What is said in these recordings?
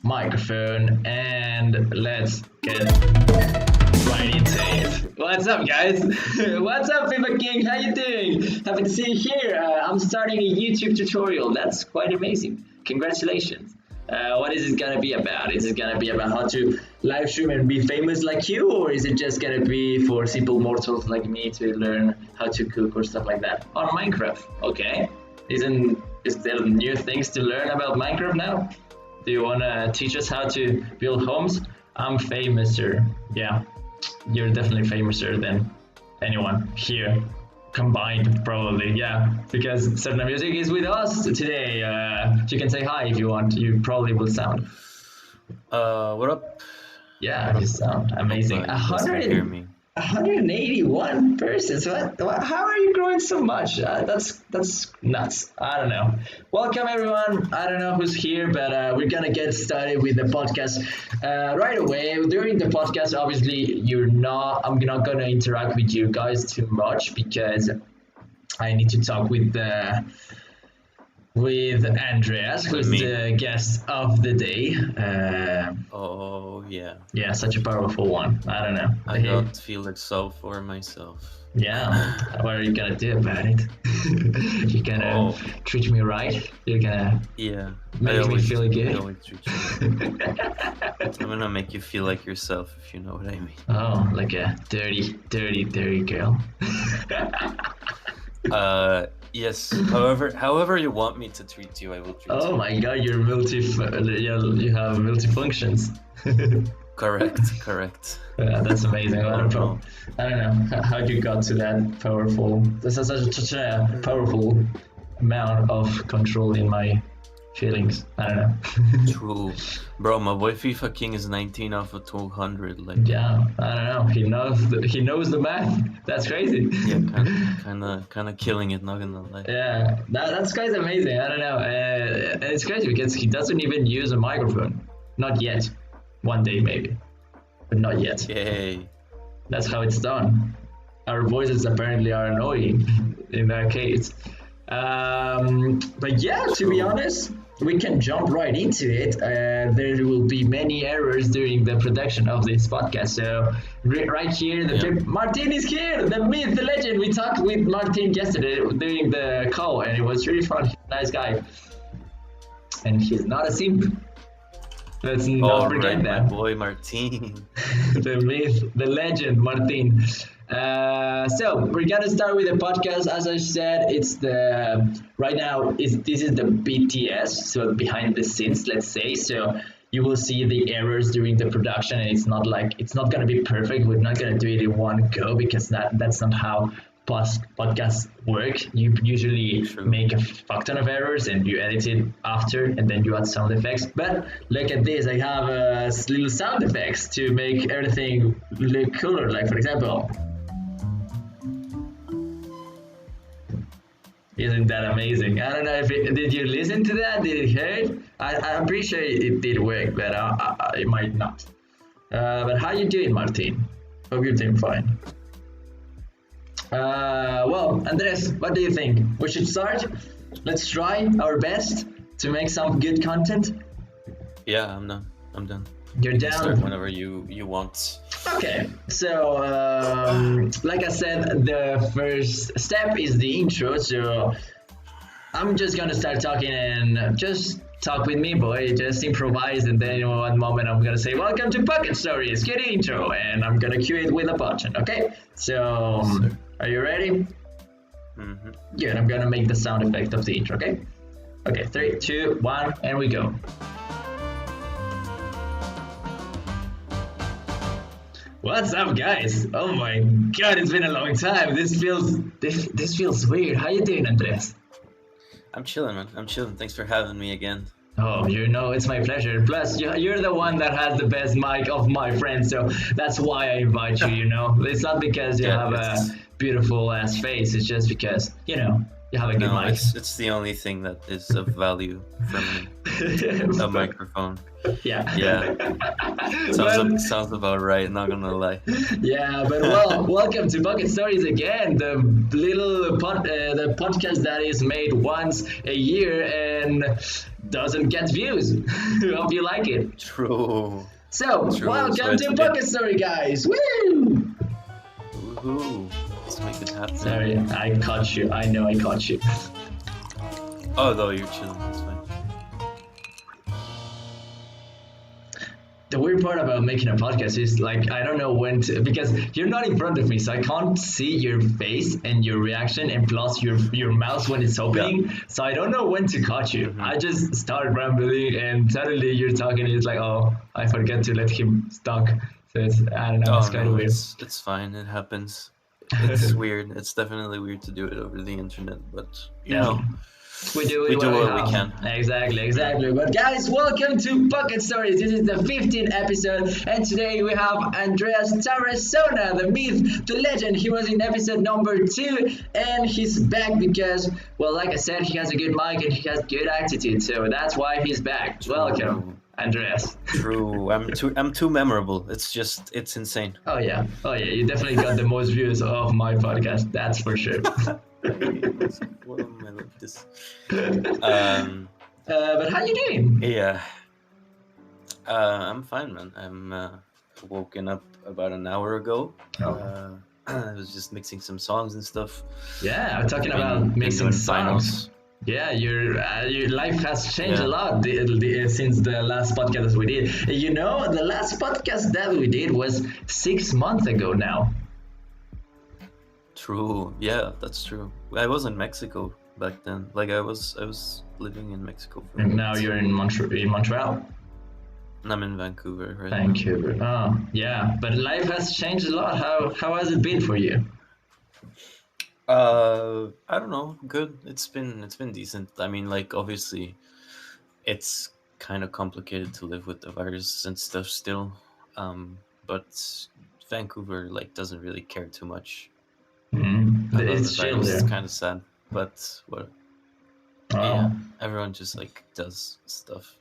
microphone, and let's get right into it. What's up, guys? What's up, FIFA King? How you doing? Happy to see you here. I'm starting a YouTube tutorial. That's quite amazing. Congratulations. What is it gonna be about? Is it gonna be about how to live stream and be famous like you, or is it just gonna be for simple mortals like me to learn how to cook or stuff like that on Minecraft? Okay. Is there new things to learn about Minecraft now? Do you wanna teach us how to build homes? I'm famouser. Yeah, you're definitely famouser than anyone here combined, probably. Yeah, because Certain Music is with us today. You can say hi if you want. You probably will sound. What up? Yeah, you sound amazing. You guys can hear me. 181 persons. What? How are you growing so much? That's nuts. I don't know. Welcome everyone. I don't know who's here, but we're gonna get started with the podcast right away. During the podcast, obviously, I'm not gonna interact with you guys too much because I need to talk with Andreas, who's the guest of the day. Oh, yeah. Yeah, such a powerful one. I don't know. I don't feel it so for myself. Yeah, what are you gonna do about it? You're gonna treat me right? You're gonna make me feel good? I always treat you right. I'm gonna make you feel like yourself, if you know what I mean. Oh, like a dirty girl. Yes. However you want me to treat you, I will treat you. Oh my God, you have multifunctions. Correct. Yeah, that's amazing. I don't know how you got to that powerful. This is such a powerful amount of control in my feelings. I don't know. True, bro. My boy FIFA King is 19 off of 200. Like, yeah, I don't know. He knows the math. That's crazy. Yeah, kind of killing it. Not gonna lie. Yeah, that's quite amazing. I don't know. And it's crazy because he doesn't even use a microphone. Not yet. One day maybe, but not yet. Yay. That's how it's done. Our voices apparently are annoying in that case. But yeah, to be honest, we can jump right into it. There will be many errors during the production of this podcast. So right here, Martin is here, the myth, the legend. We talked with Martin yesterday during the call, and it was really fun. He's a nice guy, and he's not a simp. Let's not forget that. My boy Martin. The myth, the legend, Martin. So we're gonna start with the podcast. As I said, this is the BTS, so behind the scenes, let's say. So you will see the errors during the production, and it's not gonna be perfect. We're not gonna do it in one go because that's not how podcasts work. You usually make a fuck ton of errors and you edit it after, and then you add sound effects. But look at this, I have little sound effects to make everything look cooler. Like for example, isn't that amazing? I don't know if did you listen to that? Did it hurt? I'm pretty sure it did work, but it might not. But how you doing, Martin? Hope you're doing fine. Well, Andres, what do you think? We should start? Let's try our best to make some good content. Yeah, I'm done. You're down? Start whenever you want. Okay, so like I said, the first step is the intro. So I'm just gonna start talking and just talk with me, boy. Just improvise, and then in one moment I'm gonna say, "Welcome to Pocket Stories, get intro," and I'm gonna cue it with a button. Okay, so are you ready? Mm-hmm. Good. I'm gonna make the sound effect of the intro. Okay. Okay. 3, 2, 1, and we go. What's up, guys? Oh my God, it's been a long time. This feels weird. How you doing, Andres? I'm chilling, man. I'm chilling. Thanks for having me again. Oh, it's my pleasure. Plus, you're the one that has the best mic of my friends, so that's why I invite you. It's not because you have a beautiful ass face. It's just because You have a good No, mic. it's the only thing that is of value from me. A microphone. Yeah. Yeah. Well, Sounds about right, not gonna lie. yeah, but well, welcome to Bucket Stories again, the the podcast that is made once a year and doesn't get views. Hope you like it. True. So, True. So welcome to Bucket Story, guys. Woo! Woohoo. Let's make it happen. Sorry, I caught you. I know I caught you. Oh no, you're chilling, it's fine. The weird part about making a podcast is like I don't know when to, because you're not in front of me, so I can't see your face and your reaction, and plus your mouth when it's opening. So I don't know when to cut you. I just start rambling, and suddenly you're talking. It's like, oh, I forget to let him talk. So it's, I don't know. It's kind of weird. It's fine. It happens. It's weird. It's definitely weird to do it over the internet, but you know. We do what we can. Exactly. But guys, welcome to Bucket Stories. This is the 15th episode, and today we have Andreas Tarazona, the myth, the legend. He was in episode number 2, and he's back because, well, like I said, he has a good mic and he has good attitude, so that's why he's back. Welcome, Andreas. True. I'm too memorable. It's insane. Oh yeah. You definitely got the most views of my podcast. That's for sure. What am I like this? But how you doing? Yeah. I'm fine, man. I'm woken up about an hour ago. I was just mixing some songs and stuff. Yeah, I'm talking about mixing songs. Finals. Yeah, your life has changed a lot since the last podcast we did. You know, the last podcast that we did was 6 months ago now. True. Yeah, that's true. I was in Mexico back then. Like I was living in Mexico. And now you're in Montreal. And I'm in Vancouver right Vancouver. Oh, yeah. But life has changed a lot. How has it been for you? I don't know. Good. It's been decent. I mean, like obviously, it's kind of complicated to live with the virus and stuff still. But Vancouver like doesn't really care too much. It's chill there. It's kind of sad, but what? Oh. Yeah, everyone just like does stuff.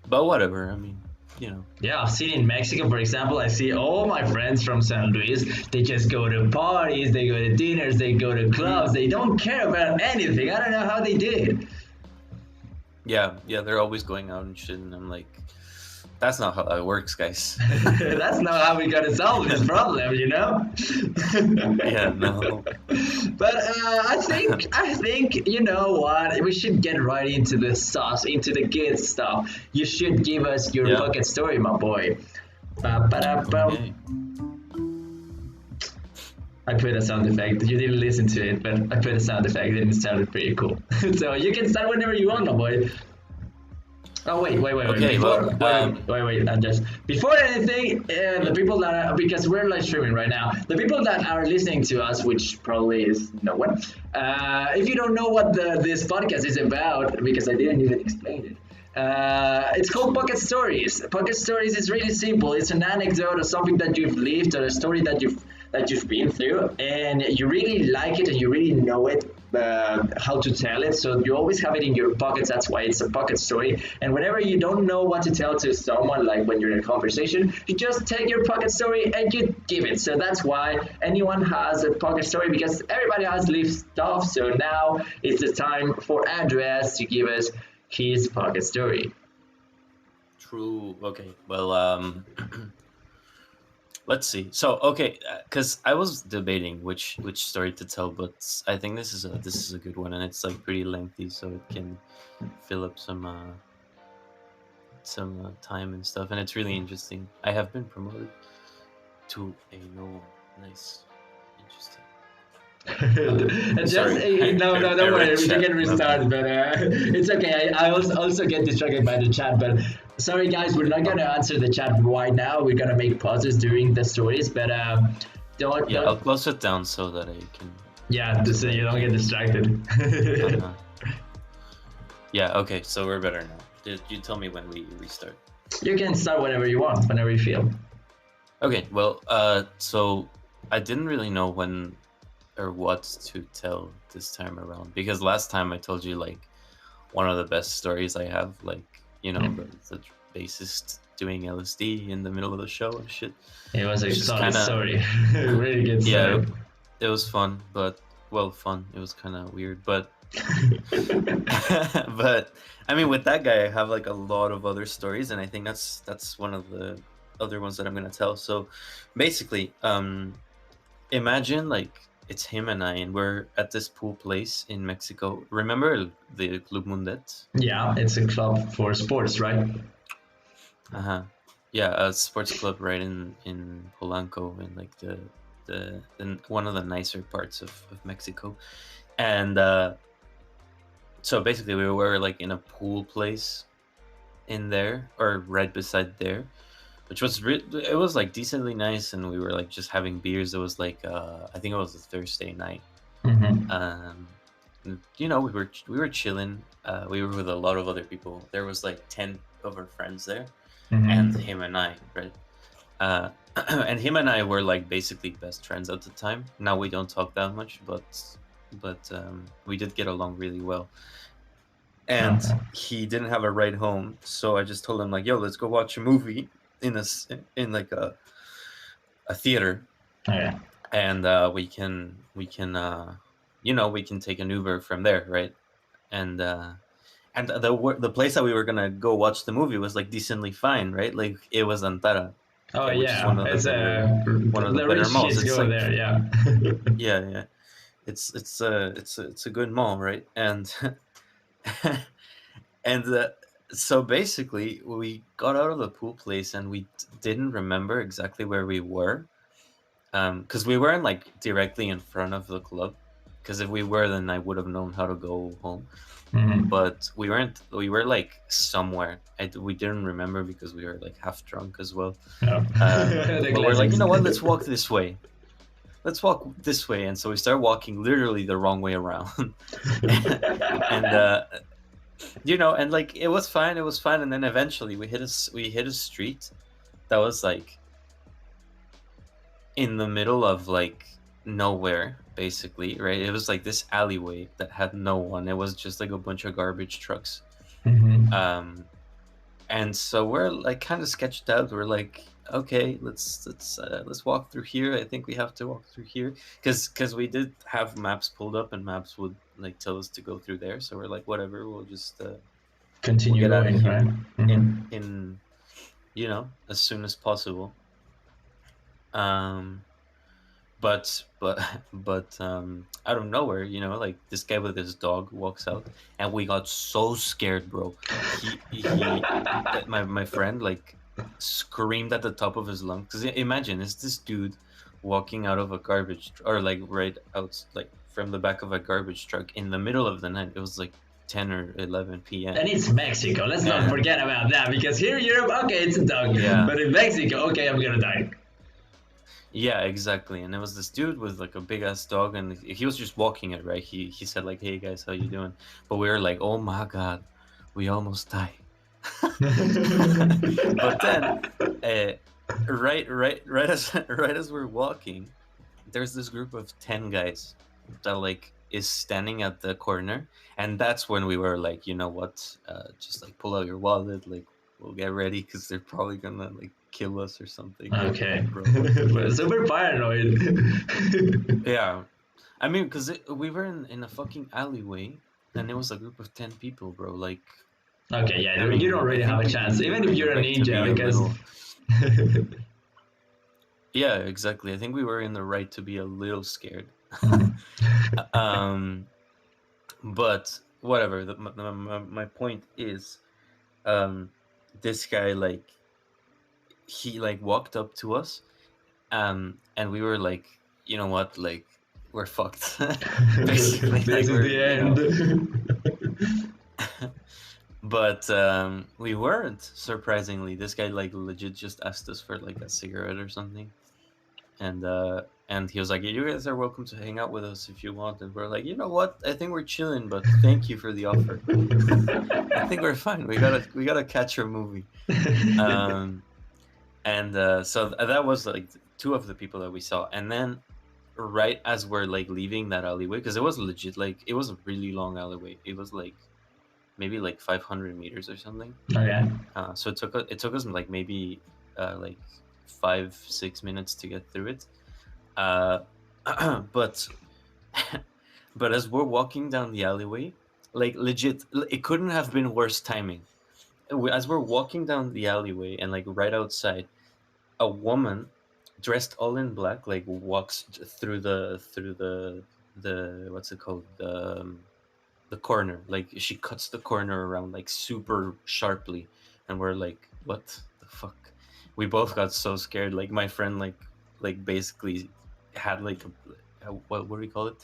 But whatever. I mean, you know. Yeah, I've seen in Mexico, for example, I see all my friends from San Luis, they just go to parties, they go to dinners, they go to clubs, they don't care about anything. I don't know how they do it. Yeah, they're always going out and shit, and I'm like, that's not how that works, guys. That's not how we gotta solve this problem, you know? Yeah, no. But I think you know what? We should get right into the sauce, into the good stuff. You should give us your bucket story, my boy. Okay. I put a sound effect. You didn't listen to it, but I put a sound effect and it sounded pretty cool. So you can start whenever you want, my boy. Oh wait. Okay, Wait. And just before anything, the people that because we're live streaming right now, the people that are listening to us, which probably is no one. If you don't know what this podcast is about, because I didn't even explain it. It's called Pocket Stories. Pocket Stories is really simple. It's an anecdote or something that you've lived or a story that you've been through, and you really like it and you really know it. How to tell it, so you always have it in your pockets. That's why it's a pocket story. And whenever you don't know what to tell to someone, like when you're in a conversation, you just take your pocket story and you give it. So that's why anyone has a pocket story, because everybody has lived stuff. So now it's the time for Andreas to give us his pocket story. True. Okay. Well, let's see. So, okay, because I was debating which story to tell, but I think this is a good one, and it's like pretty lengthy, so it can fill up some time and stuff, and it's really interesting. I have been promoted to a nice, interesting. No, don't worry. We can restart, but it's okay. I also get distracted by the chat, but. Sorry guys, we're not gonna answer the chat right now. We're gonna make pauses during the stories, but don't. Yeah, I'll close it down so that I can. Yeah, so you don't get distracted. Yeah. Okay. So we're better now. You tell me when we restart. You can start whenever you want, whenever you feel. Okay. Well, so I didn't really know when what to tell this time around, because last time I told you like one of the best stories I have, like, you know, Mm. the bassist doing LSD in the middle of the show and shit. It was a It's just solid kind of, story. Really good yeah, story. it was fun, but well, fun. It was kind of weird, but but I mean, with that guy, I have like a lot of other stories, and I think that's one of the other ones that I'm gonna tell. So basically, imagine like it's him and I, and we're at this pool place in Mexico. Remember the Club Mundet? Yeah, it's a club for sports, right? Uh-huh. Yeah, a sports club right in Polanco, in like the one of the nicer parts of Mexico. And so basically we were like in a pool place in there, or right beside there, which was it was like decently nice, and we were like just having beers. It was like I think it was a Thursday night. Mm-hmm. You know, we were chilling. We were with a lot of other people. There was like 10 of our friends there, and Mm-hmm. him and I, right? Uh, and him and I were like basically best friends at the time. Now we don't talk that much, but we did get along really well. And Okay. he didn't have a ride home, so I just told him like, "Yo, let's go watch a movie in like a theater, Okay. and we can you know, we can take an Uber from there, right?" And the place that we were gonna go watch the movie was like decently fine, right? Like it was Antara, Oh which is yeah, it's one of the the better rich malls. kids It's go like, there. Yeah. yeah, yeah. It's a good mall, right? And and so basically, we got out of the pool place and we didn't remember exactly where we were, because we weren't like directly in front of the club. Because if we were, then I would have known how to go home. Mm-hmm. But we weren't. We were like somewhere. We didn't remember because we were like half drunk as well. Yeah. The But we're like, you classics. know what? Let's walk this way. Let's walk this way. And so we start walking literally the wrong way around. And you know, and like it was fine. It was fine. And then eventually we hit a street that was like in the middle of like nowhere, basically, right? It was like this alleyway that had no one. It was just like a bunch of garbage trucks. Mm-hmm. Um, and so we're like kind of sketched out. We're like, okay, let's walk through here. I think we have to walk through here because we did have maps pulled up, and maps would like tell us to go through there. So we're like, whatever, we'll just we'll Continue get out of going, right? here in Mm-hmm. in you know, as soon as possible. Um, but out of nowhere, you know, like this guy with his dog walks out, and we got so scared, bro. He my friend like screamed at the top of his lungs, because imagine it's this dude walking out of a or like right out like from the back of a garbage truck in the middle of the night. It was like 10 or 11 p.m. And it's Mexico. Let's not And forget about that because here in Europe, okay, it's a dog, yeah, but in Mexico, okay, I'm gonna die. yeah, exactly. And it was this dude with like a big ass dog, and he was just walking it, right? He said like, "Hey guys, how you doing?" But we were like, "Oh my god, we almost died." But then, uh, right as right as we're walking, there's this group of 10 guys that like is standing at the corner, and that's when we were like, you know what? Just like pull out your wallet, like we'll get ready because they're probably gonna like kill us or something. Like, Okay. bro, what the fuck? Super paranoid. Yeah, I mean, because we were in a fucking alleyway, and it was a group of 10 people, bro. Like, Okay, I yeah, you don't mean, I really have think a we chance, we even were if in the you're a right to ninja, be a because. little. Yeah, exactly. I think we were in the right to be a little scared. um, but whatever. My point is, um, this guy like he like walked up to us, and we were like, you know what, like we're fucked, basically. This Like is we're, the you know. end. But we weren't, surprisingly. This guy like legit just asked us for like a cigarette or something, and he was like, "You guys are welcome to hang out with us if you want." And we're like, "You know what? I think we're chilling, but thank you for the offer. I think we're fine. We gotta catch our movie." Um, and so that was like two of the people that we saw, and then right as we're like leaving that alleyway, because it was legit like it was a really long alleyway. It was like maybe like 500 meters or something. Okay. So it took us like maybe like 5-6 minutes to get through it. Uh, but but as we're walking down the alleyway, like legit, it couldn't have been worse timing. As we're walking down the alleyway and like right outside, a woman dressed all in black like walks through the what's it called, the corner. Like she cuts the corner around like super sharply, and we're like, what the fuck? We both got so scared. Like my friend like basically had like what do we call it,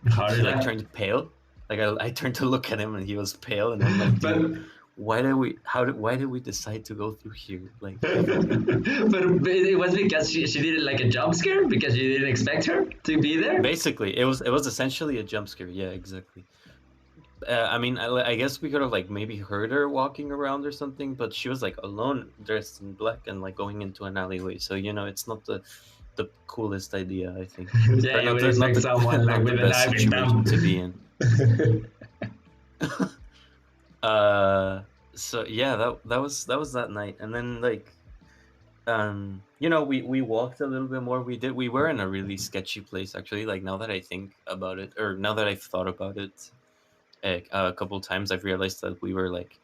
Heart he like attack. turned pale. Like I turned to look at him and he was pale, and I'm like, But dude, why did we decide to go through here? Like but it was because she did it like a jump scare because you didn't expect her to be there. basically it was essentially a jump scare. Yeah, exactly. I mean, I guess we could have like maybe heard her walking around or something, but she was like alone, dressed in black, and like going into an alleyway. So it's not the coolest idea, I think, Yeah, or you not would the not expect the someone like not the with a best knife in situation them. to be in. So yeah, that was that night, and then like we walked a little bit more. We were in a really sketchy place, actually. Like now that I think about it, or now that I've thought about it a couple times, I've realized that we were like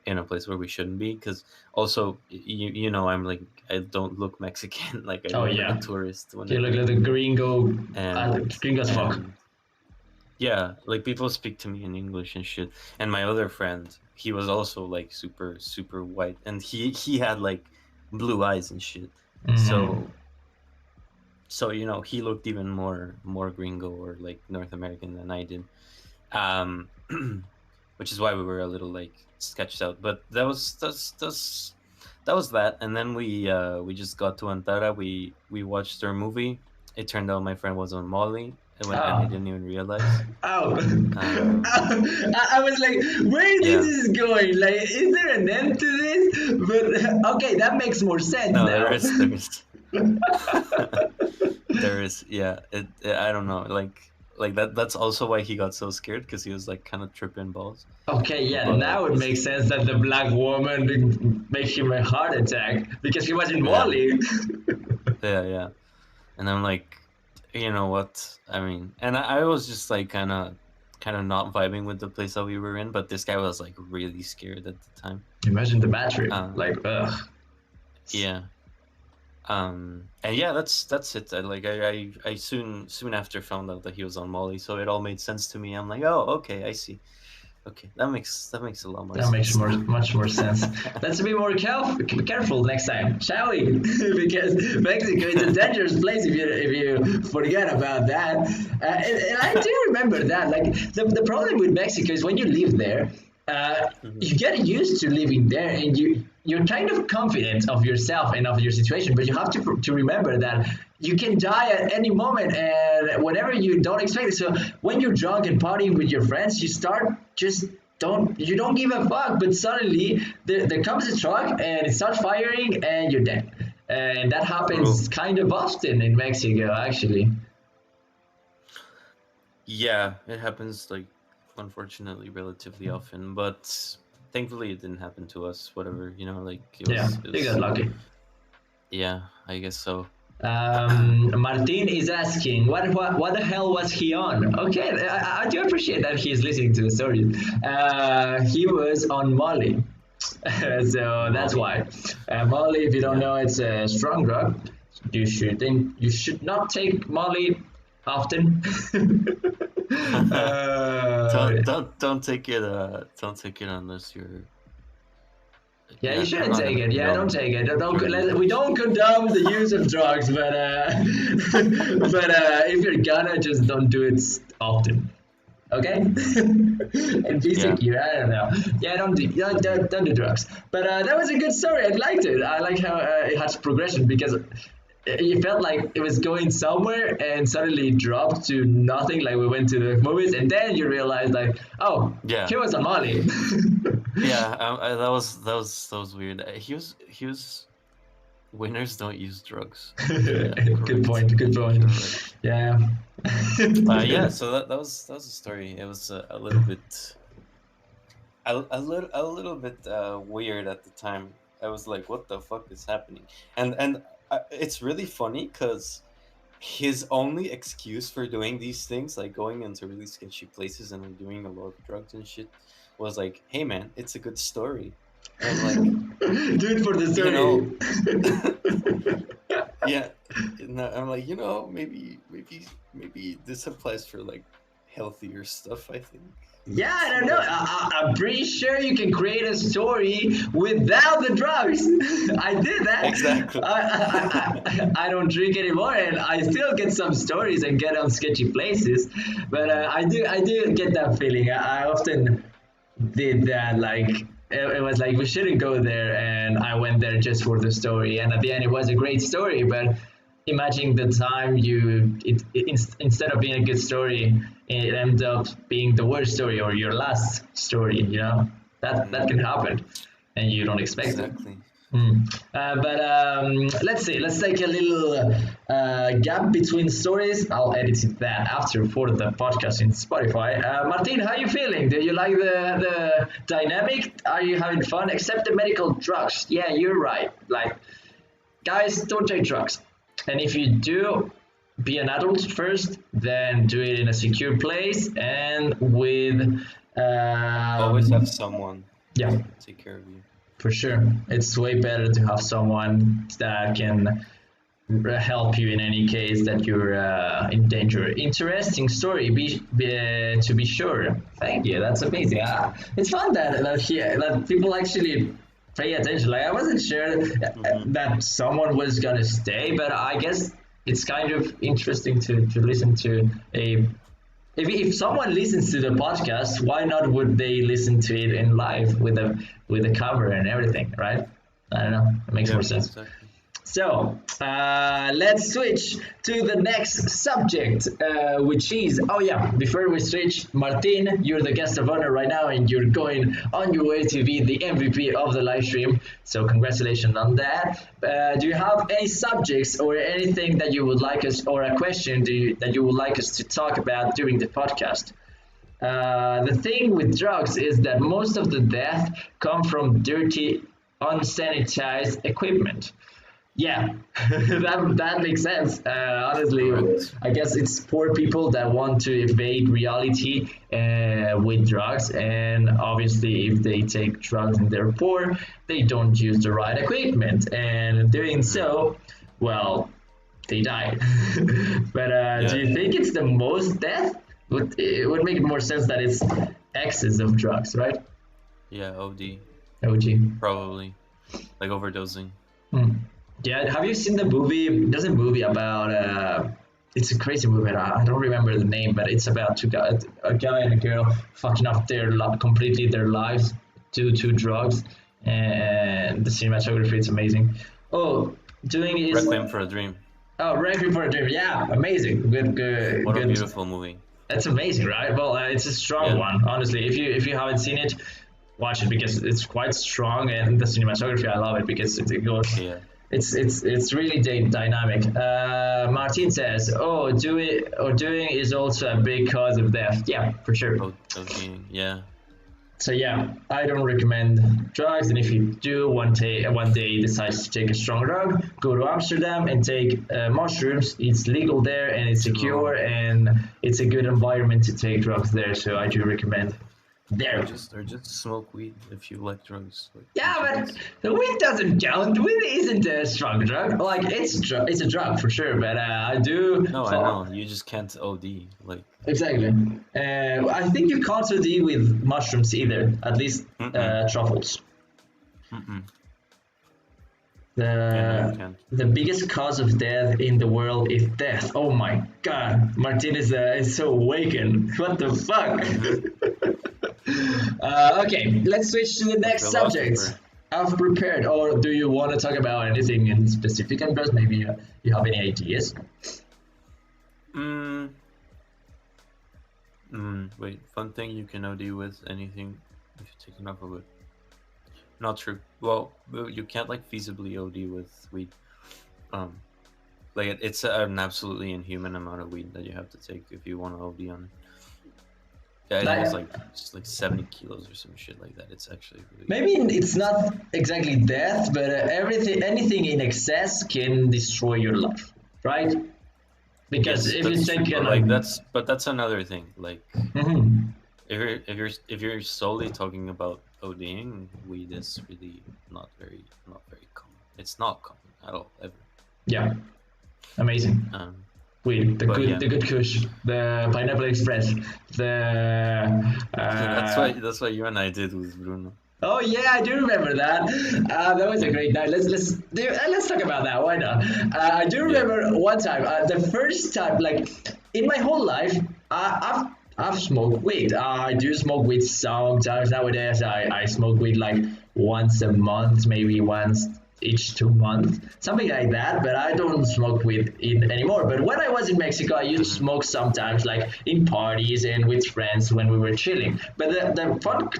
in a place where we shouldn't be, because also I'm like, I don't look Mexican. Like I Oh look like a yeah, tourist you whenever look I like the go there. gringo, and gringo as fuck. and yeah, like people speak to me in English and shit. And my other friend, he was also like super super white, and he had like blue eyes and shit. Hmm. So he looked even more gringo or like North American than I did. um which is why we were a little like sketched out. But that was that. And then we just got to Antara. We watched our movie. It turned out my friend was on Molly, and I Oh. didn't even realize. Oh. um I was like, where this yeah, is going? Like, is there an end to this? But okay, that makes more sense no, there now. is there is, yeah. I don't know, like that's also why he got so scared, because he was like kind of tripping balls. Okay, yeah, But now it makes sense that the black woman makes him a heart attack because he was in yeah, Wally. yeah. And I'm like, you know what? I mean, and I was just like kind of not vibing with the place that we were in, but this guy was like really scared at the time. Imagine the bad trip. Um, Like, ugh. yeah. And yeah, that's it. I soon after found out that he was on Molly, so it all made sense to me. I'm like, oh, okay, I see. Okay, that makes a lot more That makes sense more now. much more sense. Let's be more careful next time, shall we? Because Mexico is a dangerous place if you forget about that. And I do remember that. Like the problem with Mexico is when you live there, Mhm. you get used to living there, and you're kind of confident of yourself and of your situation. But you have to remember that you can die at any moment and whenever you don't expect it. So when you're drunk and partying with your friends, you start just don't give a fuck. But suddenly there comes a truck and it starts firing and you're dead. And that True. happens kind of often in Mexico, actually. Yeah, it happens like unfortunately relatively often, but thankfully it didn't happen to us. Whatever, like it Yeah, was it you got was lucky. yeah, I guess so. Martin is asking, what the hell was he on? Okay, I do appreciate that he's listening to the story. He was on Molly, so that's Molly. why. Molly, if you don't Yeah. know, it's a strong drug. You should not take Molly often. uh, don't take it unless you're. Yeah, you Yeah, I'm shouldn't not take gonna it. Yeah, don't condone take it. drug We usage. don't condone the use of drugs, but if you're gonna, just don't do it often. Okay, Hmm. and be Yeah. secure. I don't know. Yeah, Hmm. don't do drugs. But that was a good story. I liked it. I like how it had progression because it felt like it was going somewhere and suddenly it dropped to nothing. Like we went to the movies and then you realize like, oh, Yeah. he was on Molly. Yeah. That was weird. He was Winners don't use drugs. Yeah, Good correct. point. Good I think point. you're right. Yeah. Yeah, so that was a story. It was a little bit a little bit weird at the time. I was like, "What the fuck is happening?" And it's really funny because his only excuse for doing these things, like going into really sketchy places and like doing a lot of drugs and shit, was like, "Hey man, it's a good story," and I'm like, Do it for the you story. know, yeah, no, I'm like, maybe this applies for like healthier stuff. I think Yeah, I it's don't know. whatever. I'm pretty sure you can create a story without the drugs. I did that. Exactly. I don't drink anymore, and I still get some stories and get on sketchy places. But Mhm. I do get that feeling. I often did that. Like it was like we shouldn't go there, and I went there just for the story. And at the end, it was a great story, but imagine the time instead of being a good story, it ends up being the worst story or your last story. That Mhm. can happen, and you don't expect it. Exactly. But let's see. Let's take a little gap between stories. I'll edit that after for the podcast in Spotify. Martin, how are you feeling? Do you like the dynamic? Are you having fun? Except the medical drugs. Yeah, you're right. Like, guys, don't take drugs. And if you do, be an adult first, then do it in a secure place and with, Always have um, someone yeah, to take care of you. for sure. It's way better to have someone that can help you in any case that you're in danger. Interesting story, to be sure. Thank you. That's amazing. It's fun that people actually pay attention. Like I wasn't sure Hmm. that someone was gonna stay, but I guess it's kind of interesting to listen to a if someone listens to the podcast, why not would they listen to it in live with a cover and everything, right? I don't know. It makes more Yeah, sense. exactly. So let's switch to the next subject, which is oh yeah. Before we switch, Martin, you're the guest of honor right now, and you're going on your way to be the MVP of the live stream. So congratulations on that. Do you have any subjects or anything that you would like us, or a question that you would like us to talk about during the podcast? The thing with drugs is that most of the death come from dirty, unsanitized equipment. Yeah, that makes sense. Honestly, Correct. I guess it's poor people that want to evade reality with drugs, and obviously, if they take drugs and they're poor, they don't use the right equipment, and doing Hmm. so, well, they die. But do Yeah, you think it's the most death? It would make more sense that it's excess of drugs, right? yeah. OD OG. probably like overdosing. Hmm. Yeah, have you seen the movie? There's a movie about it's a crazy movie. I don't remember the name, but it's about a guy and a girl fucking up completely their lives due to drugs, and the cinematography is amazing. Oh, doing is Requiem for a Dream. oh, Requiem for a Dream. Yeah, amazing. Good, good, What a good. beautiful movie. That's amazing, right? Well, it's a strong Yeah. one. Honestly, if you haven't seen it, watch it because it's quite strong, and the cinematography I love it because it goes. Yeah. It's really dynamic. Martin says, "Oh, doing is also a big cause of death." Yeah, for sure. ODing. Yeah. So yeah, I don't recommend drugs. And if you do one day decide to take a strong drug, go to Amsterdam and take mushrooms. It's legal there and it's secure True. and it's a good environment to take drugs there. So I do recommend Or there. just smoke weed if you like drugs, like in Yeah, but general. the weed doesn't count. Weed isn't a strong drug. Like it's a drug for sure. But I do. No, I know. You just can't OD. Like, Exactly. I think you can't deal with mushrooms either. At least mm-mm. truffles. Mm-mm. Yeah, no, you The can't. the biggest cause of death in the world is death. Oh my God, Martin is so awakened. What the fuck? Mm-hmm. Okay, let's switch to the A next subject. philosopher. I've prepared, or do you want to talk about anything in specific, Andres? Maybe you have any ideas? Mm. Wait, fun thing you can OD with anything if you take enough of it. Not true. Well, you can't like feasibly OD with weed. Um, like it's an absolutely inhuman amount of weed that you have to take if you want to OD on it. Yeah, I think it's Like like just like 70 kilos or some shit like that. It's actually really maybe it's insane. not exactly death, but anything in excess can destroy your life, right? Because Yes, if you that's true. take But an like that's another thing. Like Mhm. if you're solely talking about ODing, weed is really not very common. It's not common at all ever. Yeah, amazing. Um, Weed, but yeah, the good Kush, the Pineapple Express, the that's what you and I did with Bruno. oh yeah, I do remember that. That was a Yeah, great night. Let's talk about that. Why not? I do yeah. remember one time, the first time, like in my whole life, I've smoked weed. I do smoke weed sometimes nowadays. I smoke weed like once a month, maybe once each 2 months, something like that. But I don't smoke weed anymore. But when I was in Mexico, I used to Hmm. smoke sometimes, like in parties and with friends when we were chilling. But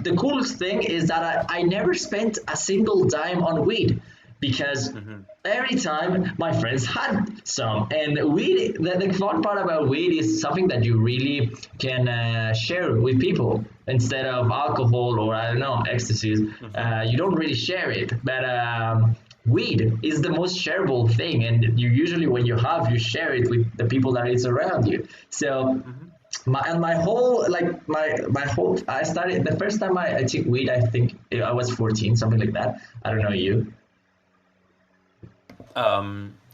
the coolest thing is that I never spent a single dime on weed because Hmm. every time my friends had some. And weed, the fun part about weed is something that you really can share with people instead of alcohol or I don't know ecstasy. Hmm. You don't really share it, but weed is the most shareable thing, and you usually when you have you share it with the people that is around you. So Hmm. my whole like my whole I started the first time I took weed. I think I was 14, something like that. I don't know you.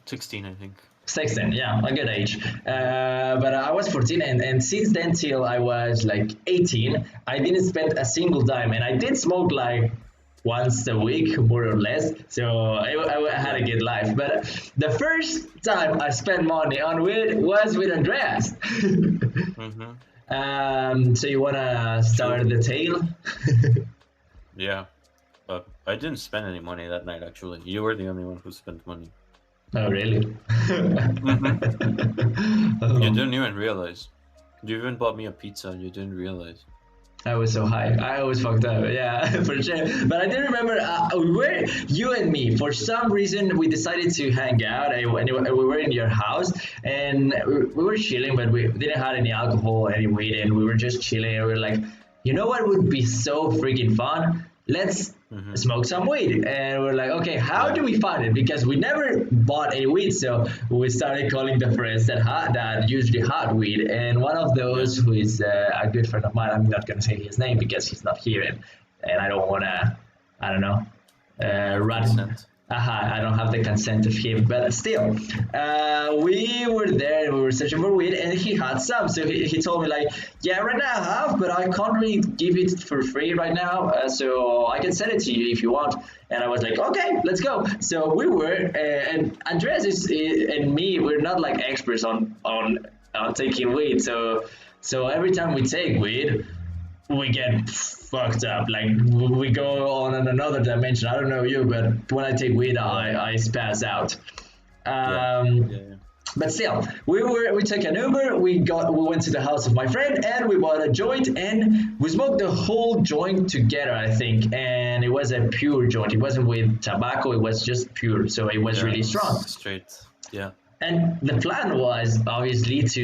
16, I think. 16, yeah, a good age. Hmm. But I was 14, and since then till I was like 18, I didn't spend a single dime. And I did smoke like once a week, more or less. So I had Yeah. a good life. But the first time I spent money on weed was with Andreas. Hmm. So you want to True. start the tale? Yeah. But I didn't spend any money that night. Actually, you were the only one who spent money. Oh, really? Hmm. You Oh. didn't even realize. You even bought me a pizza and you didn't realize. I was so high. I was fucked up. Yeah, for sure. But I do remember we were you and me. For some reason, we decided to hang out. We were in your house and we were chilling, but we didn't have any alcohol, any weed, and we were just chilling. And we were like, you know what would be so freaking fun? Let's Hmm. smoke some weed. And we're like, okay, how Yeah. do we find it? Because we never bought any weed, so we started calling the friends that usually had weed. And one of Yeah. those who is a good friend of mine, I'm not gonna say his name because he's not here, and I don't wanna, I don't know, You don't have run. consent. I don't have the consent of him, but still, we were there and we were searching for weed, and he had some. So he told me like, yeah, right now I have, but I can't really give it for free right now. So I can send it to you if you want. And I was like, okay, let's go. So we were, and Andreas and me, we're not like experts on taking weed. So every time we take weed, we get fucked up. Like we go on another dimension. I don't know you, but when I take weed, Yeah. I spaz out. Yeah. Um, Yeah. Yeah. but still, we took an Uber. We went to the house of my friend and we bought a joint and we smoked the whole joint together. I think, and it was a pure joint. It wasn't with tobacco. It was just pure, so it was Yeah. really It was strong. straight. Yeah. And the plan was obviously to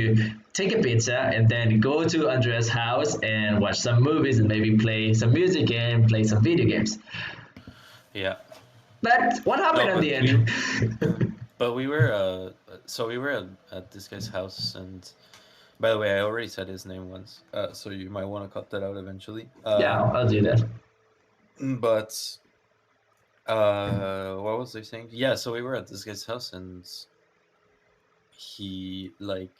take a pizza and then go to Andrea's house and watch some movies and maybe play some music and play some video games. Yeah. But what happened No, at but the we end? but we were so we were at this guy's house, and by the way, I already said his name once, so you might want to cut that out eventually. Yeah, I'll do that. But what was I saying? Yeah, so we were at this guy's house, and he like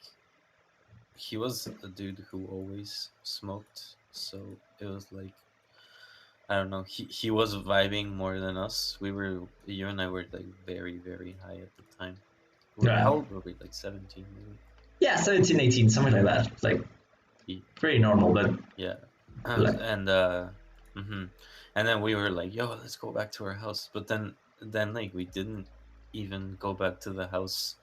he was a dude who always smoked, so it was like I don't know. He was vibing more than us. You and I were like very very high at the time. How Yeah, old were we? Like 17 maybe. yeah, 17, 18, something like that. It's like pretty normal, but Yeah. like, And hmm and then we were like, "Yo, let's go back to our house." But then like we didn't even go back to the house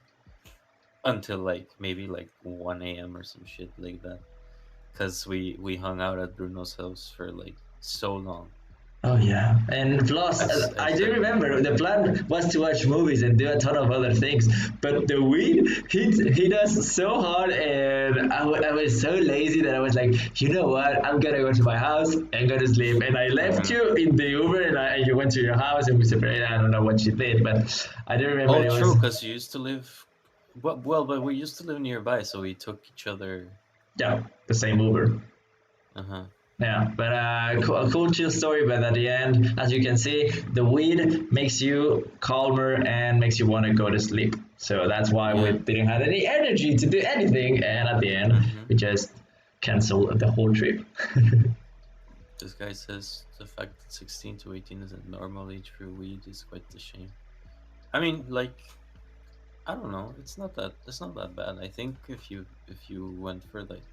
until like maybe like 1 a.m. or some shit like that, because we hung out at Bruno's house for like so long. Oh yeah, and plus, I I do studied in remember the America. plan was to watch movies and do a ton of other things, but the weed hit us so hard, and I was so lazy that I was like, you know what, I'm gonna go to my house and go to sleep, and I left Hmm. you in the Uber, and you went to your house, and we separated. I don't know what you did, but I do remember Oh, it true, was because you used to live. Well, but we used to live nearby, so we took each other. yeah the same Uber. Uh huh. Yeah, but a cool chill story. But at the end, as you can see, the weed makes you calmer and makes you want to go to sleep. So that's why we Yeah. didn't have any energy to do anything. And at the end, Hmm. we just canceled the whole trip. This guy says the fact that 16 to 18 is a normal age for weed is quite a shame. I mean, like, I don't know. It's not that bad. I think if you went for like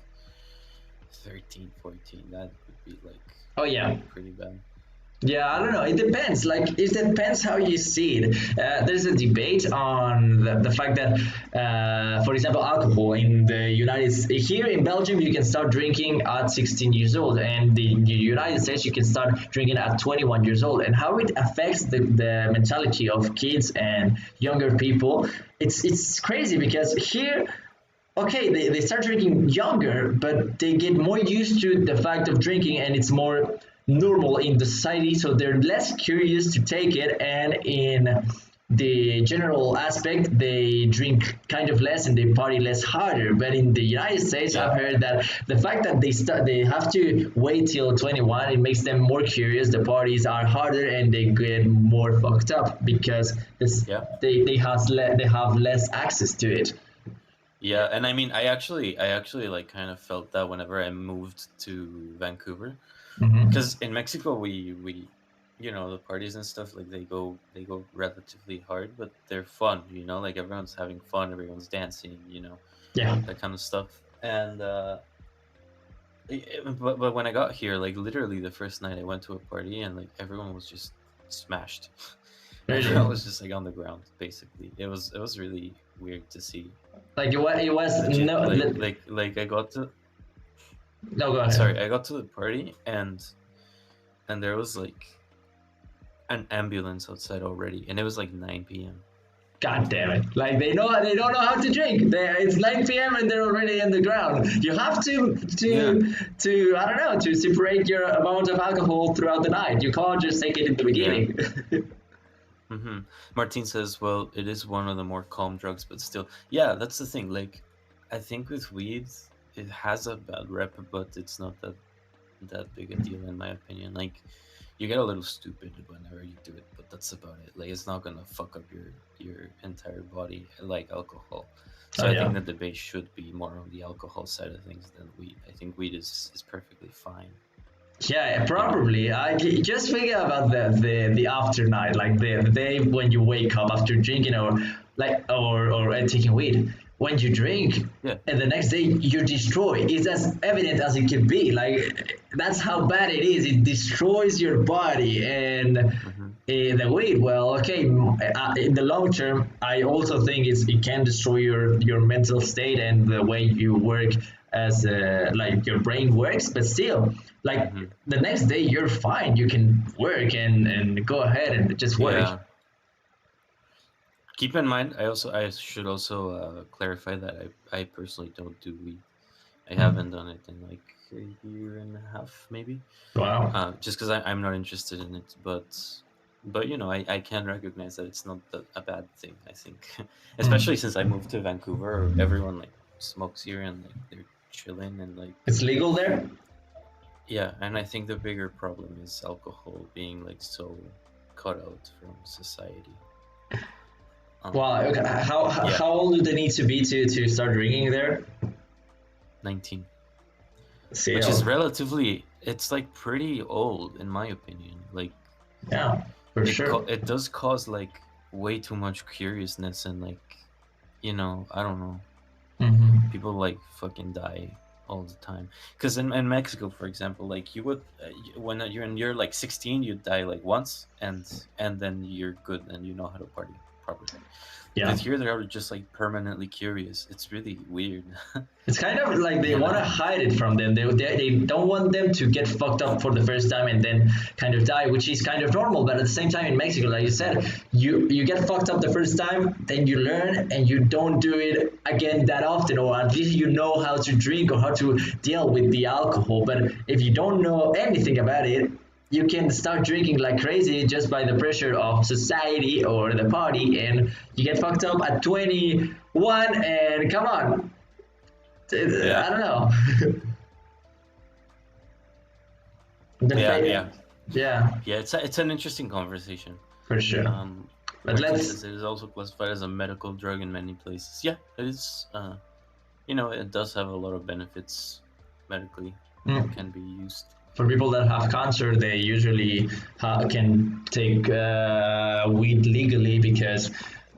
13, 14, that would be like Oh yeah, pretty bad. yeah, I don't know. It depends. Like, it depends how you see it. There's a debate on the fact that, for example, alcohol in the here in Belgium, you can start drinking at 16 years old, and in the United States, you can start drinking at 21 years old. And how it affects the mentality of kids and younger people, it's crazy because here okay, they start drinking younger, but they get more used to the fact of drinking and it's more normal in the society, so they're less curious to take it. And in the general aspect, they drink kind of less and they party less harder. But in the United States, Yeah. I've heard that the fact that they have to wait till 21, it makes them more curious. The parties are harder and they get more fucked up because Yeah. they have less access to it. Yeah, and I mean, I actually like kind of felt that whenever I moved to Vancouver, Mhm. because in Mexico we, you know, the parties and stuff like they go relatively hard, but they're fun. You know, like everyone's having fun, everyone's dancing. You know, Yeah. that kind of stuff. And but when I got here, like literally the first night I went to a party and like everyone was just smashed. Everyone Really? was just like on the ground, basically. It was really weird to see. Like it was Legit, no. like I got to No, go ahead. sorry, I got to the party and there was like an ambulance outside already, and it was like 9 p.m. God damn it! Like they don't know how to drink. It's 9 p.m. and they're already in the ground. You have Yeah, to I don't know to separate your amount of alcohol throughout the night. You can't just take it in the yeah. beginning. Hmm. Martin says, "Well, it is one of the more calm drugs, but still, yeah, that's the thing. Like, I think with weed, it has a bad rep, but it's not that big a deal in my opinion. Like, you get a little stupid whenever you do it, but that's about it. Like, it's not gonna fuck up your entire body like alcohol. Oh So I think yeah. the debate should be more on the alcohol side of things than weed. I think weed is perfectly fine. Yeah, You know? probably. I just think about the after night, like the day when you wake up after drinking or taking weed. When you drink, Yeah. and the next day you're destroyed. It's as evident as it can be. Like that's how bad it is. It destroys your body and. Hmm. The weed, well, okay. In the long term, I also think it can destroy your mental state and the way you work as like your brain works. But still, like Hmm. the next day you're fine, you can work and go ahead and just work. Yeah. Keep in mind, I should also clarify that I personally don't do weed. I haven't done it in like a year and a half, maybe. Wow. Just because I'm not interested in it, but you know, I can recognize that it's not a bad thing. I think, especially Mm. since I moved to Vancouver, everyone like smokes here and like they're chilling and like It's legal there. yeah. And I think the bigger problem is alcohol being like so cut out from society. Wow. Okay. Yeah, How old do they need to be to start drinking there? 19, which is Still. relatively. It's like pretty old in my opinion. Like Yeah, for sure. it does cause like way too much curiousness and like you know I don't know Hmm. people like fucking die all the time because in Mexico for example like you would when you're like 16 you die like once and then you're good and you know how to party properly. Yeah. But here they're just like permanently curious. It's really weird. It's kind of like they You want to know? hide it from them. They don't want them to get fucked up for the first time and then kind of die, which is kind of normal. But at the same time, in Mexico, like you said, you get fucked up the first time, then you learn and you don't do it again that often, or at least you know how to drink or how to deal with the alcohol. But if you don't know anything about it, you can start drinking like crazy just by the pressure of society or the party, and you get fucked up at 21. And come on, Yeah. I don't know. Yeah, yeah, Yeah, yeah. It's an interesting conversation. for sure. But Like, let's. since it is also classified as a medical drug in many places. Yeah, it is. It does have a lot of benefits medically. It can be used. For people that have cancer, they usually can take weed legally because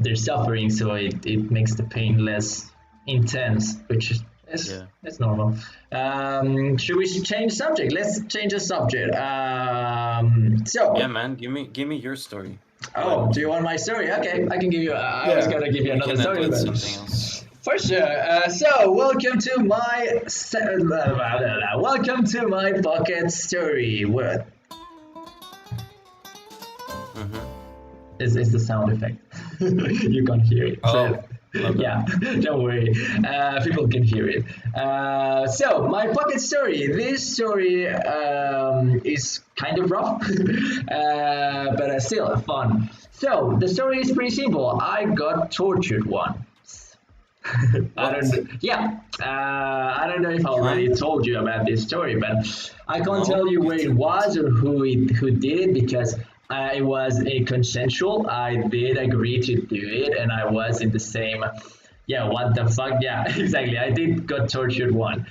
they're suffering, so it makes the pain less intense, which is Yeah. it's normal. Should we change subject? Let's change the subject. So, Yeah, man. Give me your story. oh, But do you want my story? Okay, I can give you. I was yeah, gonna give you we another can end story, with but something else. for sure. Welcome to my pocket story. What Mm-hmm. is the sound effect? You can't hear it. Oh, okay. Yeah, don't worry. People can hear it. So my pocket story. This story is kind of rough, but still fun. So the story is pretty simple. I got tortured once. I What? don't. Yeah, I don't know if I already told you about this story, but I can't No, tell you you where it didn't. was or who did it because it was a consensual. I did agree to do it, and I was in the same. Yeah, what the fuck? Yeah, exactly. I did got tortured one,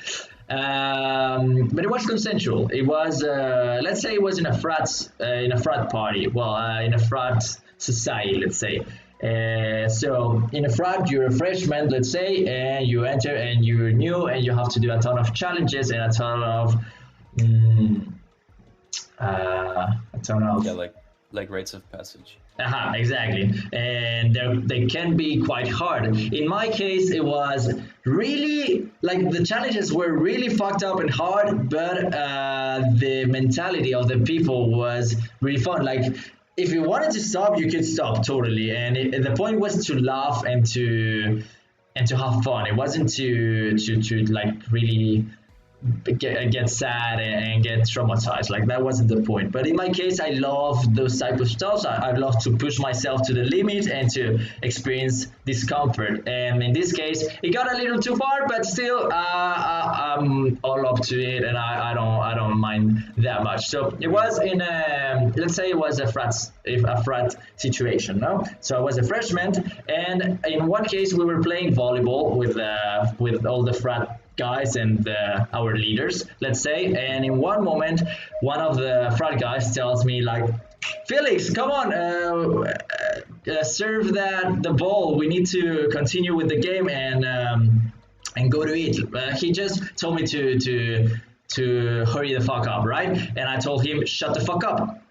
but it was consensual. It was, let's say, it was in a frat party. Well, in a frat society, let's say. So in a frat, you're a freshman, let's say, and you enter and you're new and you have to do a ton of challenges and mm, a ton Yeah, of like rites of passage. exactly. And they can be quite hard. In my case, it was really like the challenges were really fucked up and hard, but the mentality of the people was really fun. Like, if you wanted to stop, you could stop totally. And the point was to laugh and to have fun. It wasn't to like really get sad and get traumatized. Like, that wasn't the point. But in my case, I love those type of stuff. I love to push myself to the limit and to experience discomfort. And in this case, it got a little too far, but still, I'm all up to it, and I don't mind that much. So it was in a, let's say it was a frat situation, no? So I was a freshman, and in one case we were playing volleyball with all the frat guys and our leaders, let's say. And in one moment, one of the frat guys tells me like, Felix, come on, serve the ball. We need to continue with the game and go to eat. He just told me to hurry the fuck up, right? And I told him, shut the fuck up.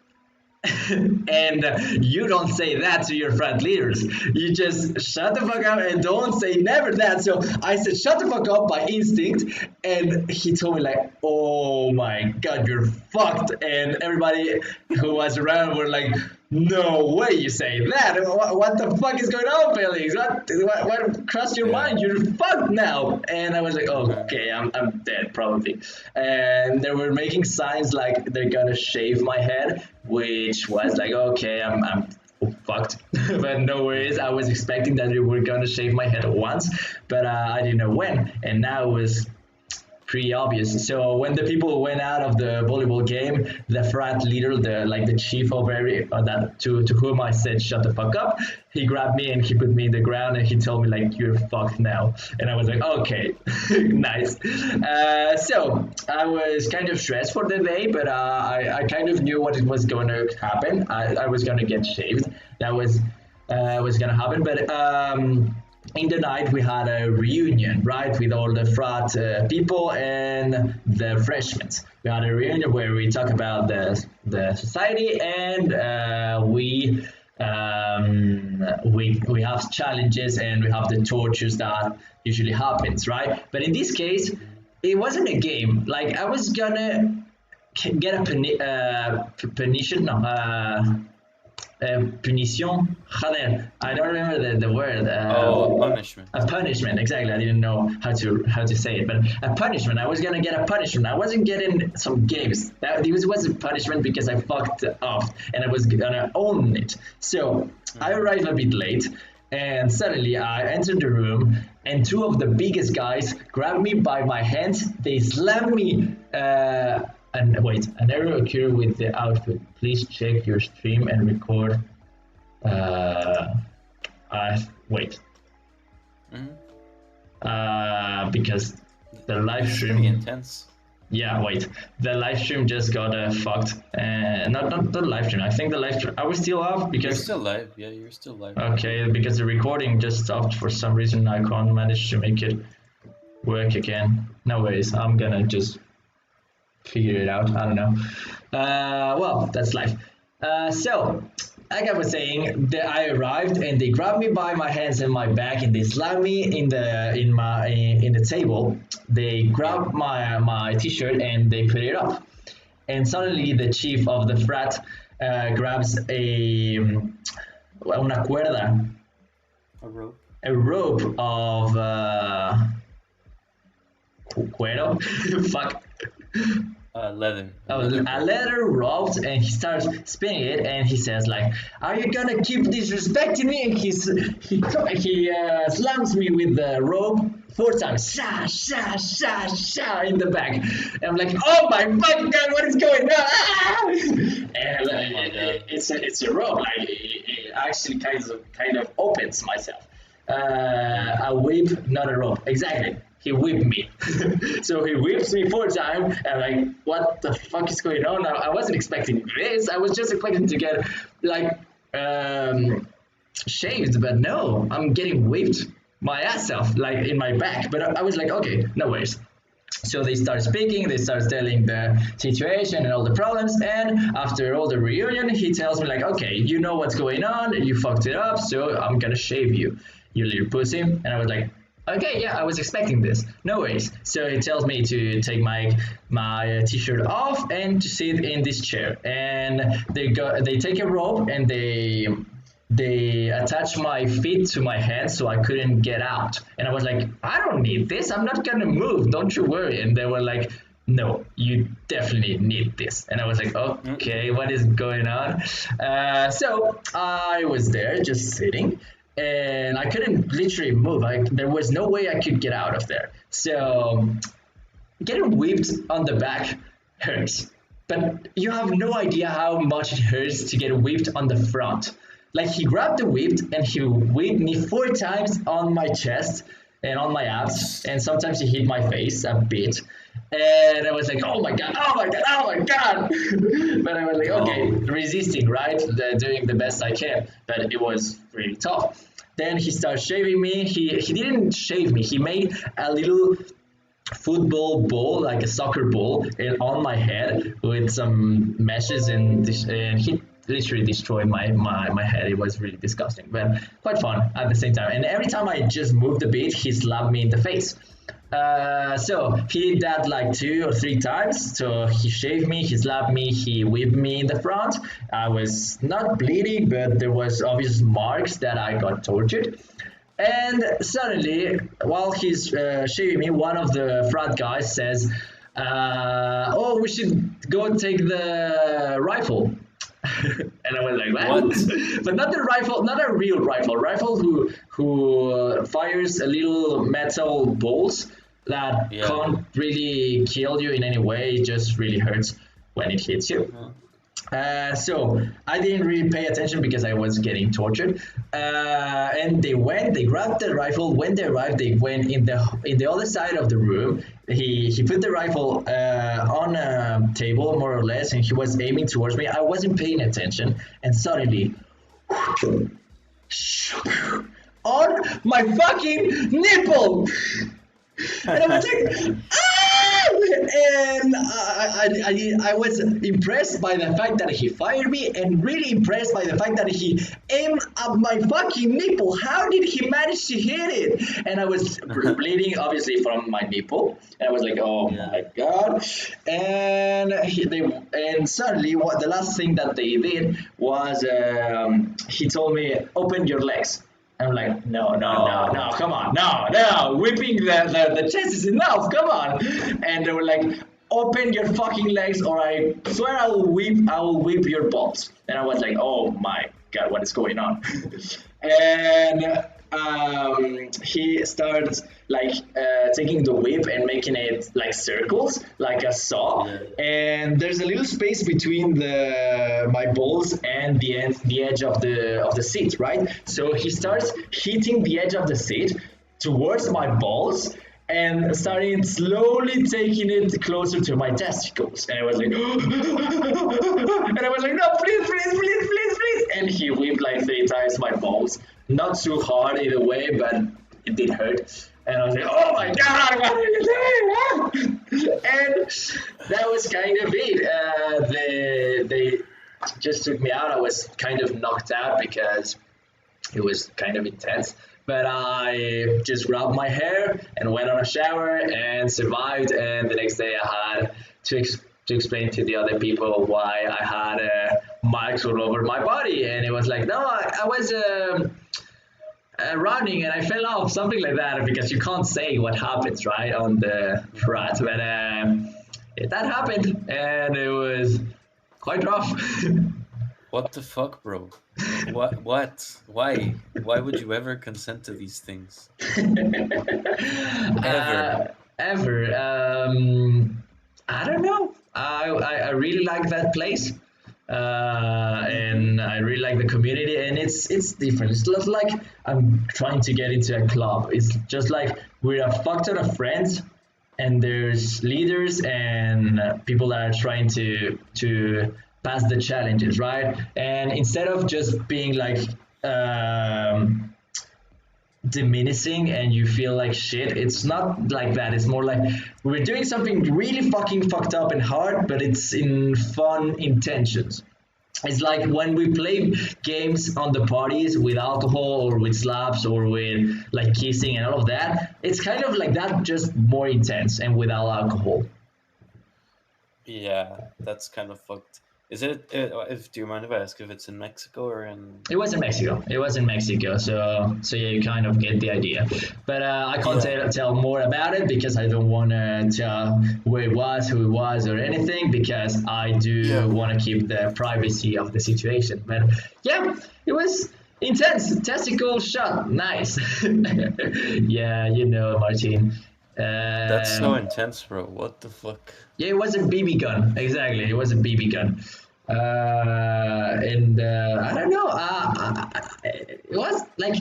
And you don't say that to your frat leaders. You just shut the fuck up and don't say never that. So I said shut the fuck up by instinct, and he told me like, oh my god, you're fucked. And everybody who was around were like, no way you say that. What the fuck is going on, Felix? What crossed your mind? You're fucked now. And I was like, okay, I'm dead probably. And they were making signs like they're gonna shave my head, which was like, okay, I'm fucked. But no worries. I was expecting that they were gonna shave my head once, but I didn't know when. And now it was pretty obvious. So when the people went out of the volleyball game, the frat leader, the chief of that to whom I said shut the fuck up, he grabbed me and he put me in the ground and he told me like, you're fucked now. And I was like, okay, nice. So I was kind of stressed for the day, but I kind of knew what it was going to happen. I was going to get shaved. That was going to happen, but in the night we had a reunion, right, with all the frat people and the freshmen. We had a reunion where we talk about the society, and we we have challenges and we have the tortures that usually happens, right? But in this case, it wasn't a game. Like I was gonna get a punition, no, punition. Joder, I don't remember the word. Punishment. A punishment, exactly. I didn't know how to say it, but a punishment. I was gonna get a punishment. I wasn't getting some games. This was a punishment because I fucked up, and I was gonna own it. So I arrived a bit late, and suddenly I entered the room, and two of the biggest guys grabbed me by my hands. They slammed me. And wait, an error occurred with the output. Please check your stream and record. Wait. Because the live stream. Pretty intense. Yeah, wait. The live stream just got fucked. Not the live stream. I think the live stream. Are we still off? Because you're still live. Yeah, you're still live. Okay, because the recording just stopped for some reason. I can't manage to make it work again. No worries. I'm gonna just figure it out. I don't know. Well, that's life. So, like I was saying, I arrived and they grabbed me by my hands and my back and they slammed me in the table. They grabbed my t-shirt and they put it up. And suddenly the chief of the frat grabs una cuerda, a rope of cuero. Fuck. Leather. A leather rope, and he starts spinning it, and he says like, "Are you gonna keep disrespecting me?" And he slams me with the rope 4 times, sha sha sha sha, in the back. And I'm like, "Oh my fucking god, what is going on?" And it's a rope, like it actually kind of opens myself. A whip, not a rope, exactly. He whipped me. So he whips me 4 times, and like, what the fuck is going on? I wasn't expecting this. I was just expecting to get like shaved, but no, I'm getting whipped my ass off, like in my back. But I was like, okay, no worries. So they start speaking, they start telling the situation and all the problems, and after all the reunion, he tells me like, okay, you know what's going on, you fucked it up, so I'm gonna shave you, you little pussy. And I was like, okay, yeah, I was expecting this. No worries. So he tells me to take my t-shirt off and to sit in this chair. And they take a rope and they attach my feet to my hands so I couldn't get out. And I was like, I don't need this. I'm not gonna move. Don't you worry. And they were like, no, you definitely need this. And I was like, okay, what is going on? So I was there just sitting. And I couldn't literally move. There was no way I could get out of there. So getting whipped on the back hurts. But you have no idea how much it hurts to get whipped on the front. Like he grabbed the whip and he whipped me 4 times on my chest and on my abs. And sometimes he hit my face a bit. And I was like, oh my god, oh my god, oh my god. But I was like, okay, resisting, right? Doing the best I can. But it was really tough. Then he started shaving me. He didn't shave me. He made a little football ball, like a soccer ball, on my head with some meshes, and he literally destroyed my head. It was really disgusting, but quite fun at the same time. And every time I just moved a bit, he slapped me in the face. So he did that like 2 or 3 times. So he shaved me, he slapped me, he whipped me in the front. I was not bleeding, but there was obvious marks that I got tortured. And suddenly, while he's shaving me, one of the frat guys says, oh, we should go take the rifle. And I was like, what? But not the rifle, not a real rifle who fires a little metal bolts that can't really kill you in any way. It just really hurts when it hits you. So I didn't really pay attention because I was getting tortured. And they grabbed the rifle. When they arrived, they went in the other side of the room. He put the rifle on a table, more or less, and he was aiming towards me. I wasn't paying attention, and suddenly, on my fucking nipple. And I was like, ah! And I was impressed by the fact that he fired me, and really impressed by the fact that he aimed at my fucking nipple. How did he manage to hit it? And I was bleeding, obviously, from my nipple. And I was like, oh my god. And and suddenly, what the last thing that they did was he told me, open your legs. I'm like, no, come on, no, whipping the chest is enough, come on. And they were like, open your fucking legs or I swear I will whip your balls. And I was like, oh my god, what is going on? And he started like taking the whip and making it like circles, like a saw. And there's a little space between my balls and the edge of the seat, right? So he starts hitting the edge of the seat towards my balls and starting slowly taking it closer to my testicles. And I was like, and I was like, no, please. And he whipped like 3 times my balls. Not too hard either way, but it did hurt. And I was like, oh my god, what are you doing? And that was kind of it. They just took me out. I was kind of knocked out because it was kind of intense. But I just grabbed my hair and went on a shower and survived. And the next day I had to explain to the other people why I had marks all over my body. And it was like, no, I was running and I fell off, something like that, because you can't say what happens, right, on the rat. But that happened and it was quite rough. What the fuck, bro? What? Why? Why would you ever consent to these things? Ever? I don't know. I really like that place. And I really like the community, and it's different. It's not like I'm trying to get into a club. It's just like we're a fuck ton of friends, and there's leaders and people that are trying to pass the challenges, right? And instead of just being like diminishing and you feel like shit, it's not like that. It's more like we're doing something really fucking fucked up and hard, but it's in fun intentions. It's like when we play games on the parties with alcohol or with slaps or with like kissing and all of that. It's kind of like that, just more intense and without alcohol. Yeah, that's kind of fucked. Is it? Do you mind if I ask if it's in Mexico or in? It was in Mexico. So yeah, you kind of get the idea. But I can't tell more about it because I don't want to tell where it was, who it was, or anything, because I do want to keep the privacy of the situation. But yeah, it was intense. Testicle shot, nice. Yeah, you know, Martin. That's so intense, bro. What the fuck? Yeah, it was a BB gun. Exactly, it was a BB gun. And I don't know. It was like,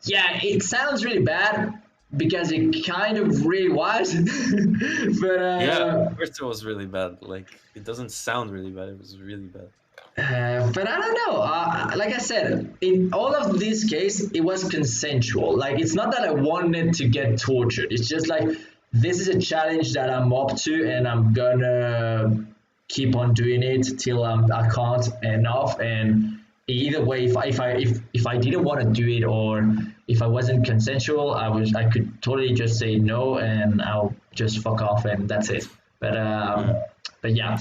yeah, it sounds really bad because it kind of really was. But yeah, first it was really bad. Like, it doesn't sound really bad. It was really bad. But I don't know. Like I said, in all of this case, it was consensual. Like, it's not that I wanted to get tortured. It's just like, this is a challenge that I'm up to, and I'm gonna keep on doing it till I can't enough. And either way, if I didn't want to do it, or if I wasn't consensual, I could totally just say no, and I'll just fuck off, and that's it. But yeah.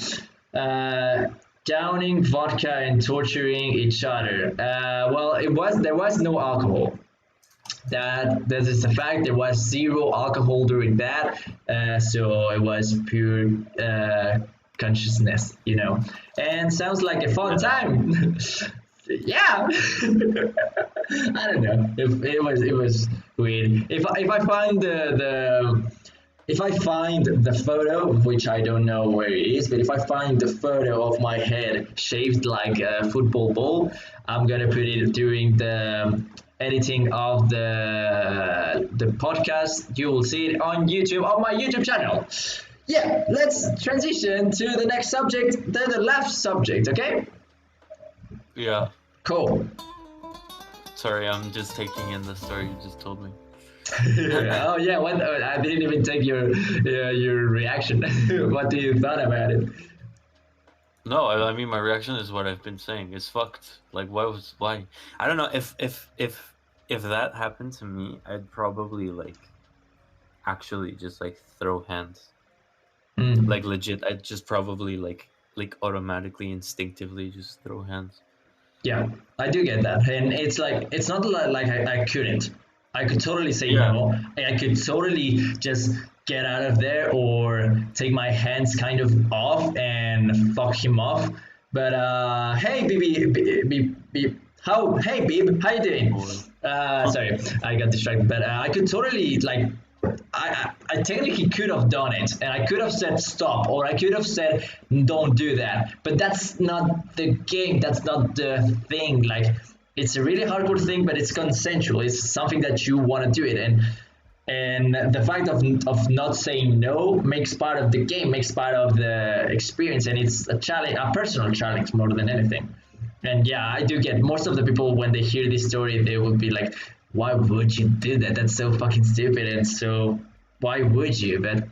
Downing vodka and torturing each other. Well, there was no alcohol. That is a fact. There was 0 alcohol during that, so it was pure consciousness, you know. And sounds like a fun time. Yeah. I don't know. It was weird. If I find if I find the photo, which I don't know where it is, but if I find the photo of my head shaved like a football ball, I'm gonna put it during the editing of the podcast. You will see it on YouTube, on my YouTube channel. Yeah, let's transition to the next subject, the last subject, okay? Yeah. Cool. Sorry, I'm just taking in the story you just told me. Oh yeah, what? I didn't even take your reaction. What do you thought about it? No, I mean my reaction is what I've been saying. It's fucked. Like why? I don't know if that happened to me, I'd probably like actually just like throw hands. Like Mm. legit, I'd just probably like automatically instinctively just throw hands. Yeah, I do get that, and it's like it's not like I couldn't. I could totally say Yeah. no. I could totally just get out of there or take my hands kind of off and fuck him off. But hey, BB, hey, Bib, how you doing? Or Sorry, I got distracted. But I could totally like I technically could have done it and I could have said stop or I could have said don't do that. But that's not the game. That's not the thing. Like it's a really hardcore thing, but it's consensual. It's something that you want to do it. And the fact of not saying no makes part of the game, makes part of the experience. And it's a challenge, a personal challenge more than anything. And yeah, I do get most of the people when they hear this story, they will be like, "Why would you do that? That's so fucking stupid." And so, why would you? But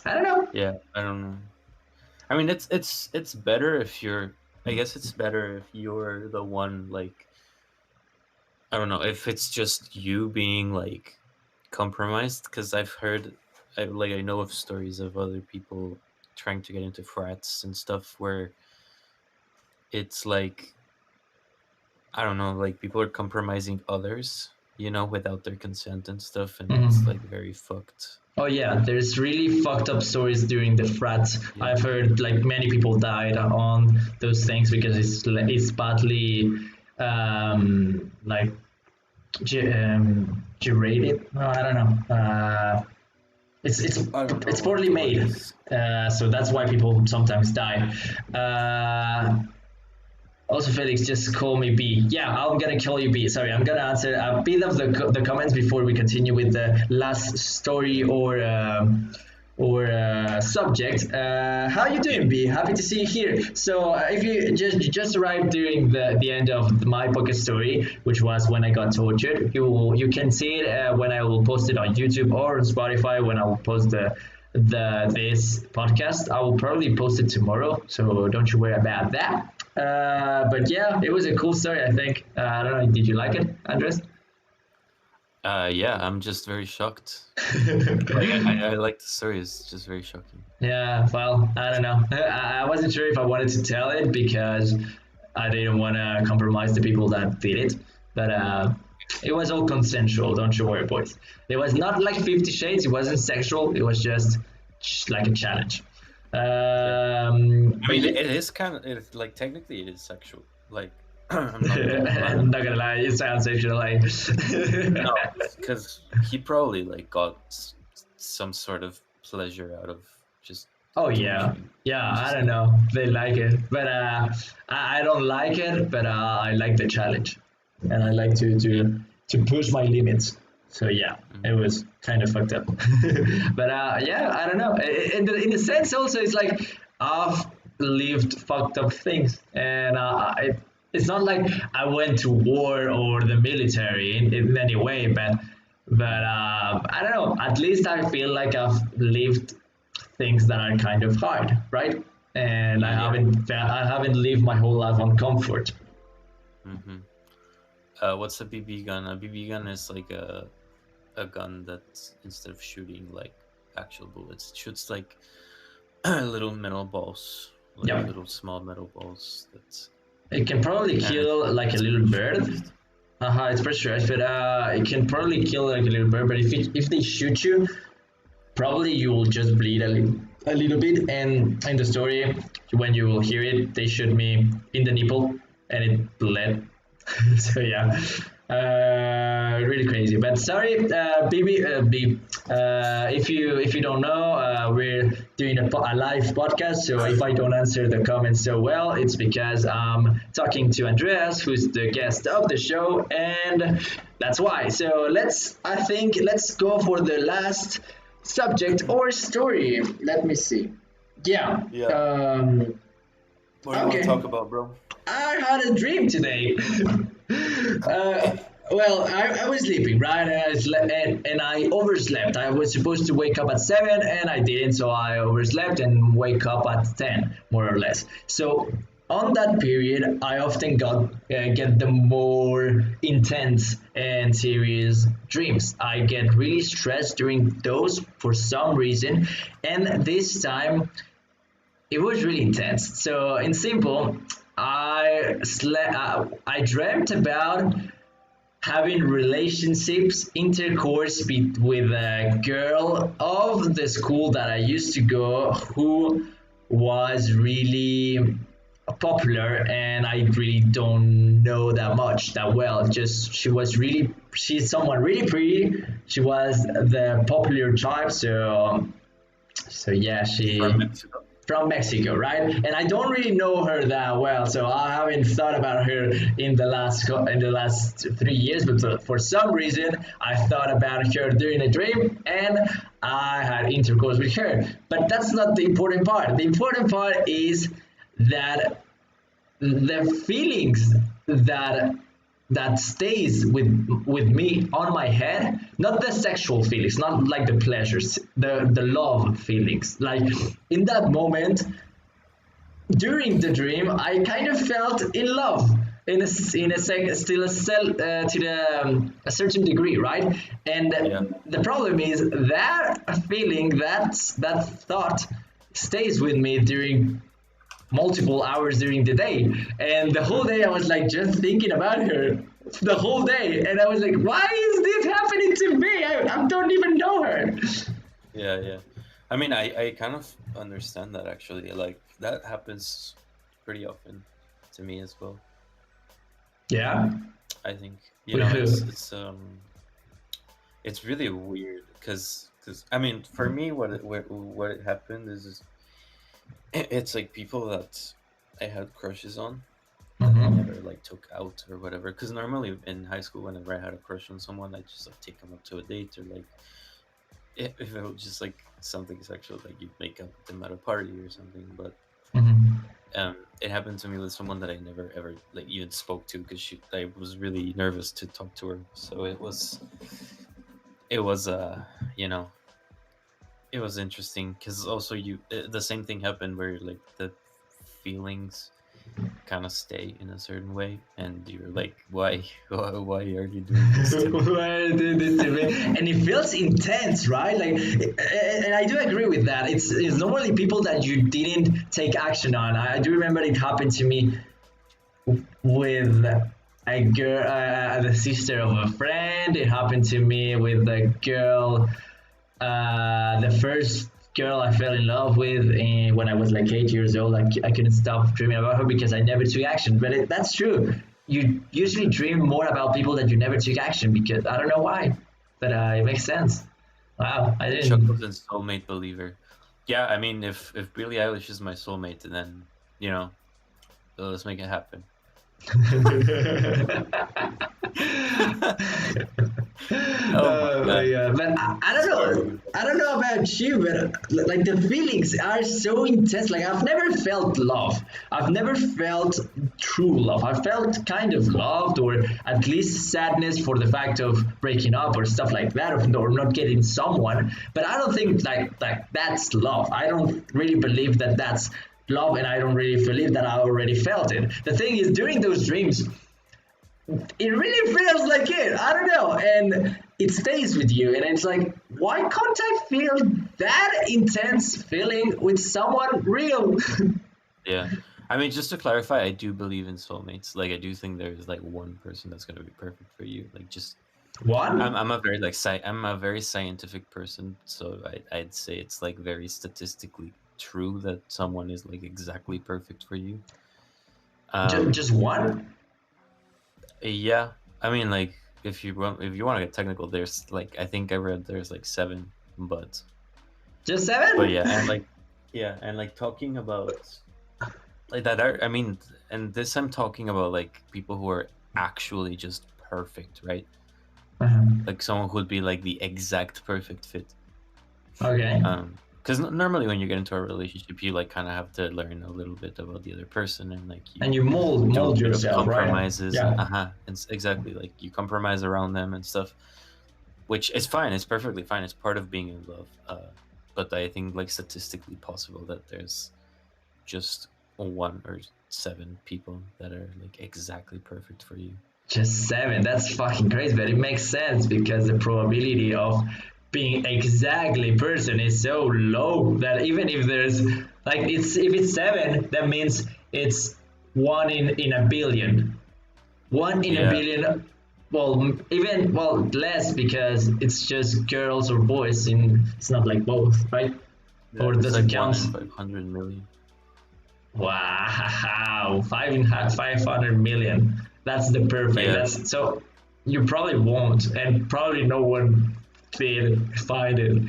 I don't know. yeah, I don't know. I mean, it's better if you're. I guess it's better if you're the one like. I don't know if it's just you being like compromised because I've heard, I know of stories of other people trying to get into frats and stuff where it's like I don't know, like people are compromising others, without their consent and stuff, and it's like Mhm. very fucked. Oh yeah, there's really fucked up stories during the frats. Yeah. I've heard like many people died on those things because it's badly like curated. No, I don't know. It's it's I don't know it's poorly what made, is. so that's why people sometimes die. Also, Felix, just call me B. Yeah, I'm gonna call you B. Sorry, I'm gonna answer a bit of the comments before we continue with the last story or subject. How you doing, B? Happy to see you here. So, if you just arrived during the end of my podcast story, which was when I got tortured, you can see it when I will post it on YouTube or on Spotify when I will post the this podcast. I will probably post it tomorrow, so don't you worry about that. But yeah, it was a cool story. I think. I don't know. Did you like it, Andres? Yeah, I'm just very shocked. Like I like the story. It's just very shocking. Yeah. Well, I don't know. I wasn't sure if I wanted to tell it because I didn't want to compromise the people that did it. But it was all consensual. Don't you worry, boys. It was not like 50 Shades. It wasn't sexual. It was just like a challenge. Yeah. I But mean, yeah. it is kind of like technically it is sexual. Like I'm not gonna lie. I'm not gonna lie, it sounds sexual. Like, No, because he probably like got some sort of pleasure out of just oh yeah, torturing. yeah. I Just don't know. They like it, but I don't like it. But I like the challenge, and I like yeah. to push my limits. So yeah, it Mhm. was kind of fucked up. But yeah, I don't know. In the sense, also, it's like I've lived fucked up things, and it's not like I went to war or the military in any way, but I don't know. At least I feel like I've lived things that are kind of hard, right? And Yeah. I haven't lived my whole life on comfort. hmm what's a BB gun? A BB gun is like a gun that instead of shooting like actual bullets, it shoots like little metal balls, like Yeah, little small metal balls. it can probably And kill like a it's little bird. pressurized. It's pressurized, but it can probably kill like a little bird. But if they shoot you, probably you will just bleed a little bit. And in the story, when you will hear it, they shoot me in the nipple and it bled. So yeah, really crazy. But sorry, BB, if you don't know, we're doing a live podcast. So if I don't answer the comments so well, it's because I'm talking to Andreas, who's the guest of the show, and that's why. So let's go for the last subject or story. Let me see. Yeah. Yeah. What do you want to Okay. talk about, bro? I had a dream today. uh, Well, I was sleeping, right? And I overslept. I was supposed to wake up at 7 and I didn't, so I overslept and wake up at 10, more or less. So on that period, I often get the more intense and serious dreams. I get really stressed during those for some reason, and this time it was really intense. So in simple, I dreamt about having relationships, intercourse with a girl of the school that I used to go who was really popular, and I really don't know that much that well. Just she's someone really pretty. She was the popular type, so yeah, From Mexico. from Mexico, right? And I don't really know her that well, so I haven't thought about her in the last 3 years. But for some reason, I thought about her during a dream, and I had intercourse with her. But that's not the important part. The important part is that the feelings that stays with me on my head, not the sexual feelings, not like the pleasures, the love feelings, like in that moment during the dream I kind of felt in love still to a certain degree, right? And Yeah. the problem is that feeling, that thought stays with me during multiple hours during the day. And the whole day I was like just thinking about her the whole day. And I was like, why is this happening to me? I don't even know her. Yeah, yeah. I mean, I kind of understand that actually. Like that happens pretty often to me as well. Yeah. I think With who? it's really weird because I mean for me what it happened is it's like people that I had crushes on that I Mm-hmm. never like took out or whatever. Because normally in high school, whenever I had a crush on someone, I just like take them up to a date or like if it was just like something sexual, like you make up with them at a party or something. But Mm-hmm. it happened to me with someone that I never ever like even spoke to because I was really nervous to talk to her. So it was you know it was interesting because also the same thing happened where like the feelings kind of stay in a certain way and you're like why are you doing this to me? Why did this to me? And it feels intense, right? Like, and I do agree with that. It's normally people that you didn't take action on. I do remember it happened to me with a girl, the sister of a friend. It happened to me with a girl, the first girl I fell in love with when I was like 8 years old. I couldn't stop dreaming about her because I never took action. But that's true. You usually dream more about people that you never took action because I don't know why, but it makes sense. Wow, I didn't. Chuckles and soulmate believer. Yeah, I mean if Billie Eilish is my soulmate, then you know let's make it happen. Oh my god. Yeah, but I don't Sorry. know. I don't know about you, but like the feelings are so intense. Like I've never felt love. I've never felt true love. I felt kind of loved, or at least sadness for the fact of breaking up or stuff like that, or not getting someone. But I don't think like that's love. I don't really believe that that's love, and I don't really believe that I already felt it. The thing is, during those dreams, it really feels like it. I don't know. And it stays with you. And it's like, why can't I feel that intense feeling with someone real? Yeah. I mean, just to clarify, I do believe in soulmates. Like, I do think there's like one person that's gonna be perfect for you. Like, just One? I'm a very like I'm a very scientific person, so I'd say it's like very statistically true that someone is like exactly perfect for you. Just Um, one? yeah. I mean, like if you want to get technical, there's like I think I read there's like seven, Just but seven? yeah, and like yeah, and like talking about like that I mean, and this I'm talking about like people who are actually just perfect, right? Uh-huh. Like someone who would be like the exact perfect fit. Okay. Um, because normally when you get into a relationship, you like kind of have to learn a little bit about the other person, and like And you you do a mold bit of yourself, right? compromises, and Yeah. exactly, like you compromise around them and stuff, which is fine. It's perfectly fine. It's part of being in love. But I think like statistically possible that there's just 1 or 7 people that are like exactly perfect for you. Just 7. That's fucking crazy, but it makes sense because the probability of being exactly person is so low that even if there's like it's if it's 7, that means it's one in a billion. One in a Yeah, billion. Well, even well less because it's just girls or boys. In it's not like both, right? yeah. Or It's does like it one count? in 500 million. Wow, 500 million. That's the perfect. Yeah, That's so you probably won't, and probably no one will find it.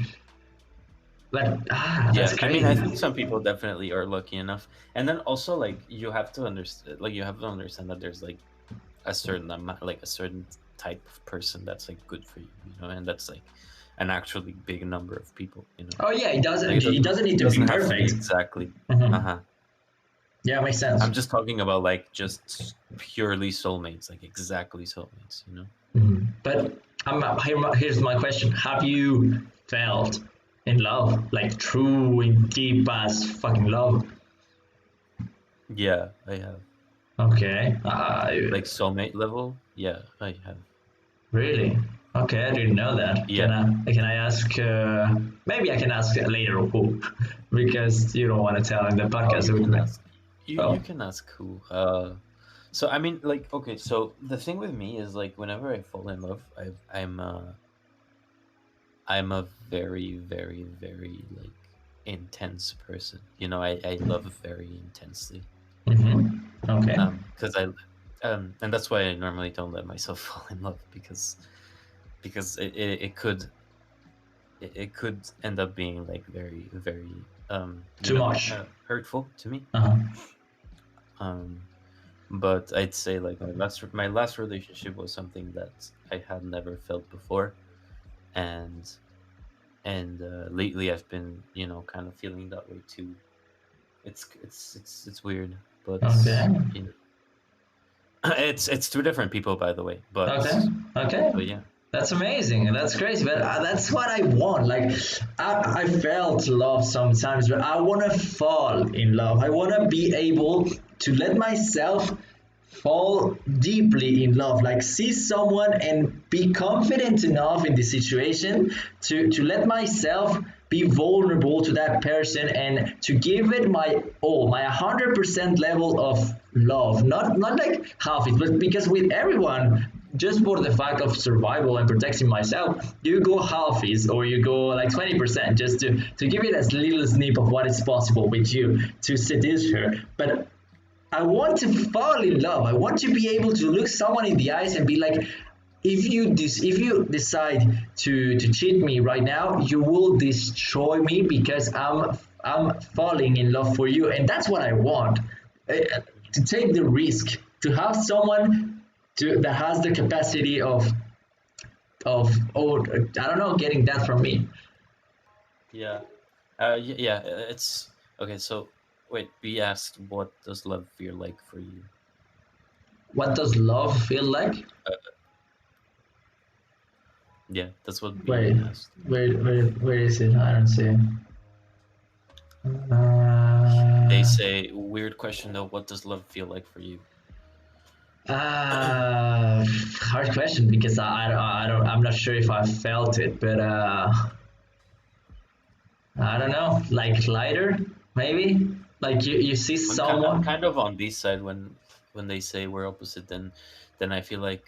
But that's yeah. I mean, I crazy. think some people definitely are lucky enough, and then also like you have to understand, that there's like a certain amount, like a certain type of person that's like good for you, and that's like an actually big number of people. Oh yeah, it Like doesn't. It doesn't need to be doesn't have to be perfect. exactly. Uh Mhm. huh. Yeah, makes sense. I'm just talking about like just purely soulmates, like exactly soulmates. But here's my question: have you felt in love, like true, deep ass fucking love? Yeah, I have. Okay. Like soulmate level. Yeah, I have. Really? Okay, I didn't know that. Yeah, Can I ask? Maybe I can ask later who, because you don't want to tell in the oh, podcast. you With can me. ask. You Oh, can ask who. So I mean, like, okay. So the thing with me is like, whenever I fall in love, I'm a very, very, very like intense person. I love very intensely. okay. Because and that's why I normally don't let myself fall in love, because it could end up being like very, very Too much. hurtful to me. Uh-huh. Um, but I'd say like my last relationship was something that I had never felt before, and lately I've been kind of feeling that way too. It's weird, but Okay. you know, it's two different people, by the way. But Okay. Okay. but yeah, That's amazing. That's crazy. But that's what I want. Like, I felt love sometimes, but I want to fall in love. I want to be able to let myself fall deeply in love. Like, see someone and be confident enough in the situation to let myself be vulnerable to that person and to give it my all, my 100% level of love. Not like half it, but because with everyone, just for the fact of survival and protecting myself, you go half is or you go like 20% just to give it a little snip of what is possible with you to seduce her. But I want to fall in love. I want to be able to look someone in the eyes and be like, if you decide to cheat me right now, you will destroy me because I'm falling in love for you, and that's what I want. To take the risk to have someone that has the capacity of I don't know getting that from me. yeah, yeah. It's okay. So wait, we asked what does love feel like for you? What does love feel like? Uh, yeah, that's what we Wait, asked. where is it? I don't see it. They Uh, say, weird question though. What does love feel like for you? uh, hard question because I'm not sure if I felt it, but I don't know, like lighter maybe. Like you see I'm someone. kind of on this side when they say we're opposite. Then I feel like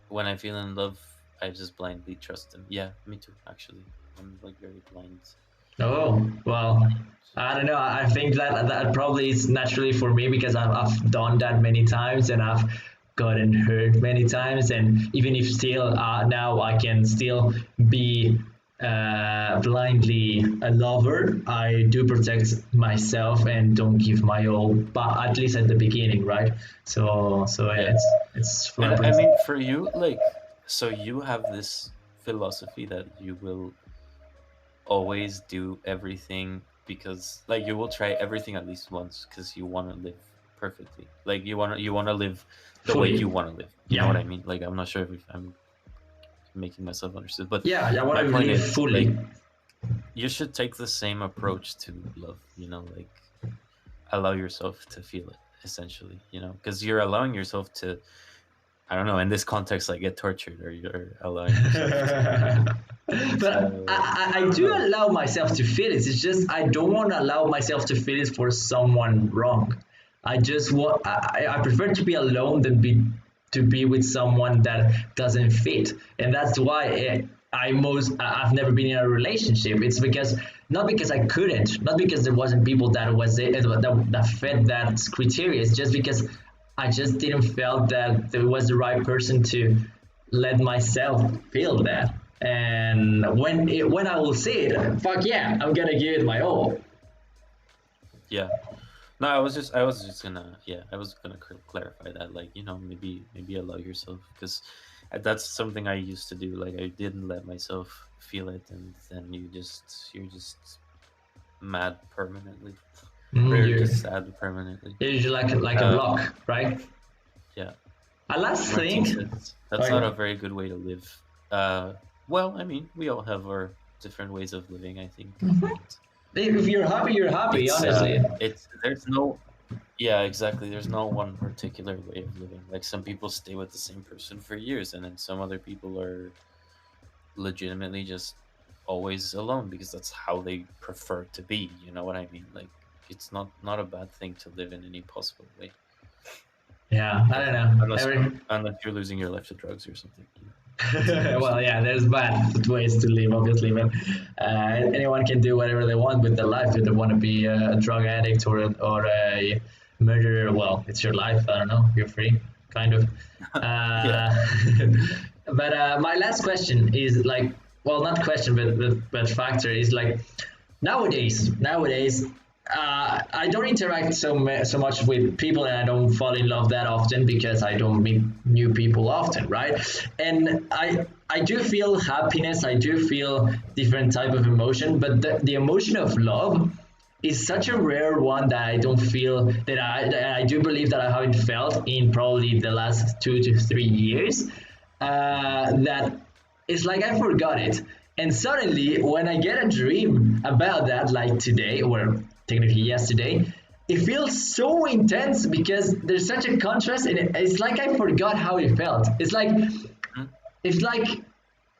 when I feel in love, I just blindly trust them. Yeah, me too. Actually, I'm like very blind. Oh well, I don't know. I think that probably is naturally for me because I've done that many times and I've gotten hurt many times, and even if still now I can still be blindly a lover, I do protect myself and don't give my all, but at least at the beginning, right? So Yeah, it's for and a I mean for you, like, so you have this philosophy that you will always do everything because like you will try everything at least once because you want to live perfectly. Like you want to live the way Fully. you want to live. You know what Yeah. I mean? Like I'm not sure if I'm making myself understood, but Yeah, I want my to point live is like fully. you should take the same approach to love. Like allow yourself to feel it essentially. Because you're allowing yourself to, I don't know, in this context, like get tortured, or you're allowing yourself But I I don't do know. allow myself to feel it. It's just I don't want to allow myself to feel it for someone wrong. I just want I prefer to be alone than be with someone that doesn't fit, and that's why I've never been in a relationship. It's because not because I couldn't, not because there wasn't people that fit that criteria. It's just because I just didn't feel that there was the right person to let myself feel that. And when I will see it, fuck yeah, I'm gonna give it my all. Yeah. No, I was just gonna, yeah, I was gonna clarify that, like, maybe allow yourself, because that's something I used to do. Like, I didn't let myself feel it, and then you're just mad permanently, or Mm, you're just sad permanently. you're usually like a Uh, block, right? yeah. A last Martin thing, says that's not okay. a very good way to live. Well, I mean, we all have our different ways of living, I think, but If you're happy, you're happy. it's Honestly. it's there's no yeah, exactly. There's no one particular way of living. Like, some people stay with the same person for years, and then some other people are legitimately just always alone because that's how they prefer to be. You know what I mean? Like, it's not a bad thing to live in any possible way. Yeah, I I don't think know. unless Every unless you're losing your life to drugs or something. That's another well, story. yeah, there's bad ways to live, obviously, but anyone can do whatever they want with their life. If they want to be a drug addict or a murderer, well, it's your life. I don't know. You're free, kind of. Yeah. Uh, but my last question is like, well, not question, but factor is like, nowadays, I don't interact so much with people, and I don't fall in love that often because I don't meet new people often, right? And I do feel happiness, I do feel different type of emotion, but the emotion of love is such a rare one that I don't feel that I do believe that I haven't felt in probably the last 2 to 3 years. That it's like I forgot it. And suddenly, when I get a dream about that, like today, or technically yesterday, it feels so intense because there's such a contrast, and it's like I forgot how it felt. Mhm. It's like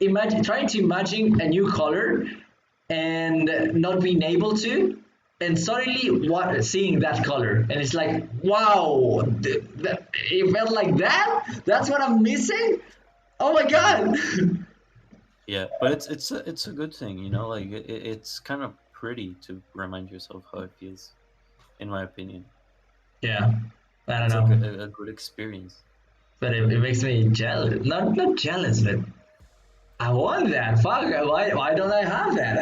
imagine trying to imagine a new color and not being able to, and suddenly Yeah. what seeing that color, and it's like wow, it felt like that. That's what I'm missing. Oh my Mhm. god. Yeah, but it's a good thing, like it's kind of pretty to remind yourself how it feels, in my opinion. Yeah, I don't It's like know, a good experience. but it makes me jealous. Not jealous, but I want that. Fuck, why don't I have that?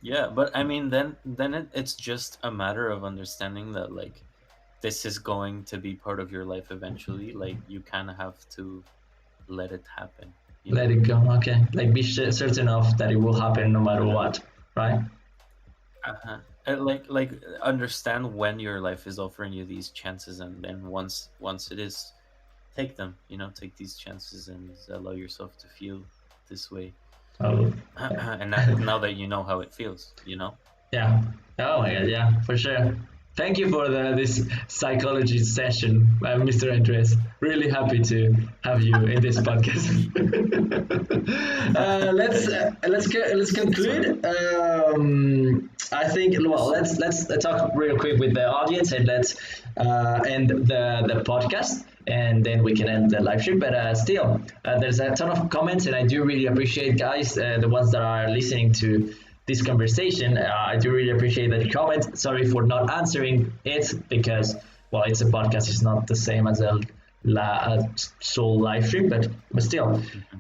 Yeah, but I mean, then it's just a matter of understanding that, like, this is going to be part of your life eventually. Like, you kind of have to let it happen, you Let know? it go. Okay, like be certain of that it will happen no matter Yeah. what, right? Uh-huh. Like understand when your life is offering you these chances, and then once it is, take them. Take these chances and allow yourself to feel this way. Oh, And now that you know how it feels, yeah. Oh my god, yeah, for sure. Thank you for this psychology session, Mr. Andres. Really happy to have you in this podcast. Let's It's all right. conclude. I think well, Yes. let's talk real quick with the audience, and let's end the podcast, and then we can end the live stream. But still, there's a ton of comments, and I do really appreciate guys, the ones that are listening to this conversation. I do really appreciate that you comment. Sorry for not answering it because, well, it's a podcast. It's not the same as a soul live stream, but still.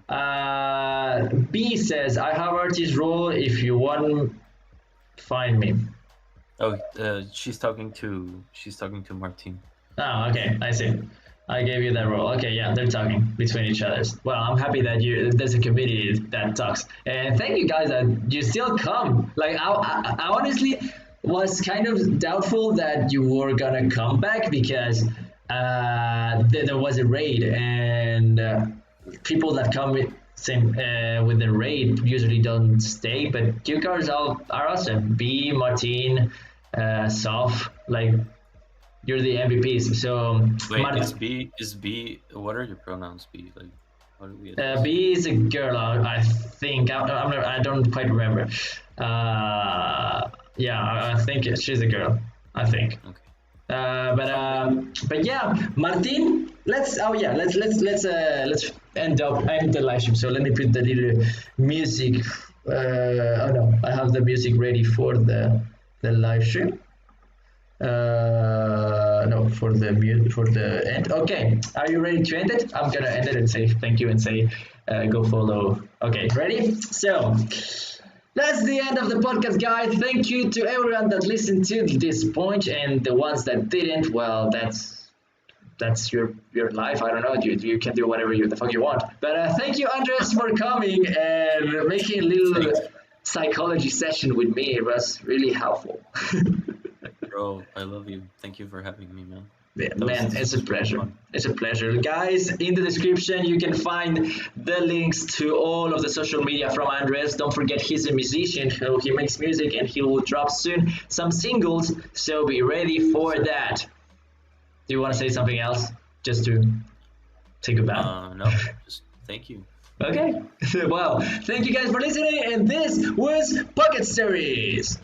Mhm. B says, I have artist role. If you want, find me. Oh, she's talking to Martine. Oh, okay. I see. I gave you that role. Okay, yeah, they're talking between each other. Well, I'm happy that there's a community that talks, and thank you guys that you still come. Like I honestly was kind of doubtful that you were gonna come back because there was a raid, and people that come with the raid usually don't stay. But you guys all are awesome. B, Martin, Soph, like you're the MVPs. So Wait, is B? What are your pronouns? B, like, what do we address? B is a girl, I think. I don't quite remember. Yeah, I think she's a girl. I think. Okay. But yeah, Martin. Let's end the live stream. So let me put the little music. Oh no, I have the music ready for the live stream. No, for the end. Okay, are you ready to end it? I'm gonna end it and say thank you and say go follow. Okay, ready? So that's the end of the podcast, guys. Thank you to everyone that listened to this point, and the ones that didn't. Well, that's your life. I don't know. You can do whatever the fuck you want. But thank you, Andres, for coming and making a little psychology session with me. It was really helpful. Bro, I love you. Thank you for having me, man. Yeah, man, it's a pleasure. It's a pleasure. Guys, in the description, you can find the links to all of the social media from Andres. Don't forget, he's a musician. He makes music and he will drop soon some singles. So be ready for that. Do you want to say something else? Just to say goodbye? No, just thank you. Okay. Well, thank you guys for listening. And this was Pocket Series.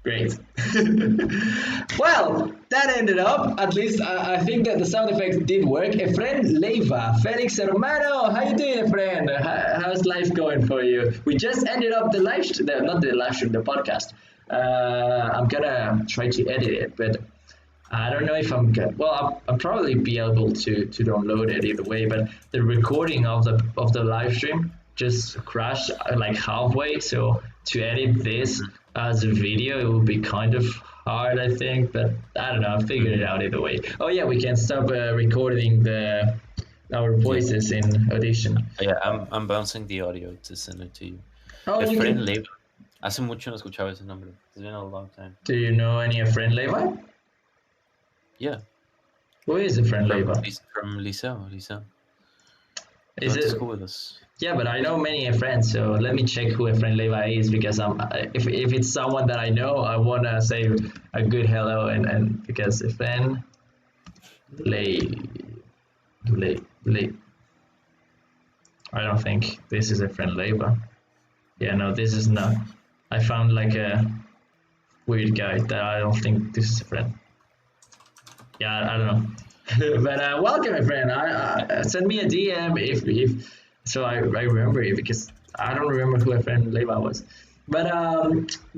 Great. Well, that ended up. At least I think that the sound effects did work. Efren Leiva, Felix Hermano, how you doing, Efren? How's life going for you? We just ended up the live stream, not the live stream, the podcast. I'm gonna try to edit it, but I don't know if I'm good. Well, I'll probably be able to download it either way. But the recording of the live stream just crashed like halfway. So to edit this as a video, it would be kind of hard, I think. But I don't know. I'll figure it out either way. Oh yeah, we can stop recording our voices in Audition. Yeah, I'm bouncing the audio to send it to you. Oh, Efren Leiva. Hace mucho no escuchaba ese nombre. It's been a long time. Do you know any Efren Leiva? Yeah. Who is Efren Leiva? From Liceo. Is it school with us? Yeah, but I know many friends, so let me check who Efren Leiva is, because if it's someone that I know, I wanna say a good hello and because Efren Leiva. I don't think this is Efren Leiva. Yeah, no, this is not. I found like a weird guy that I don't think this is a friend. Yeah, I don't know. But welcome, my friend. Send me a DM if so I remember it, because I don't remember who Efren Leiva was. But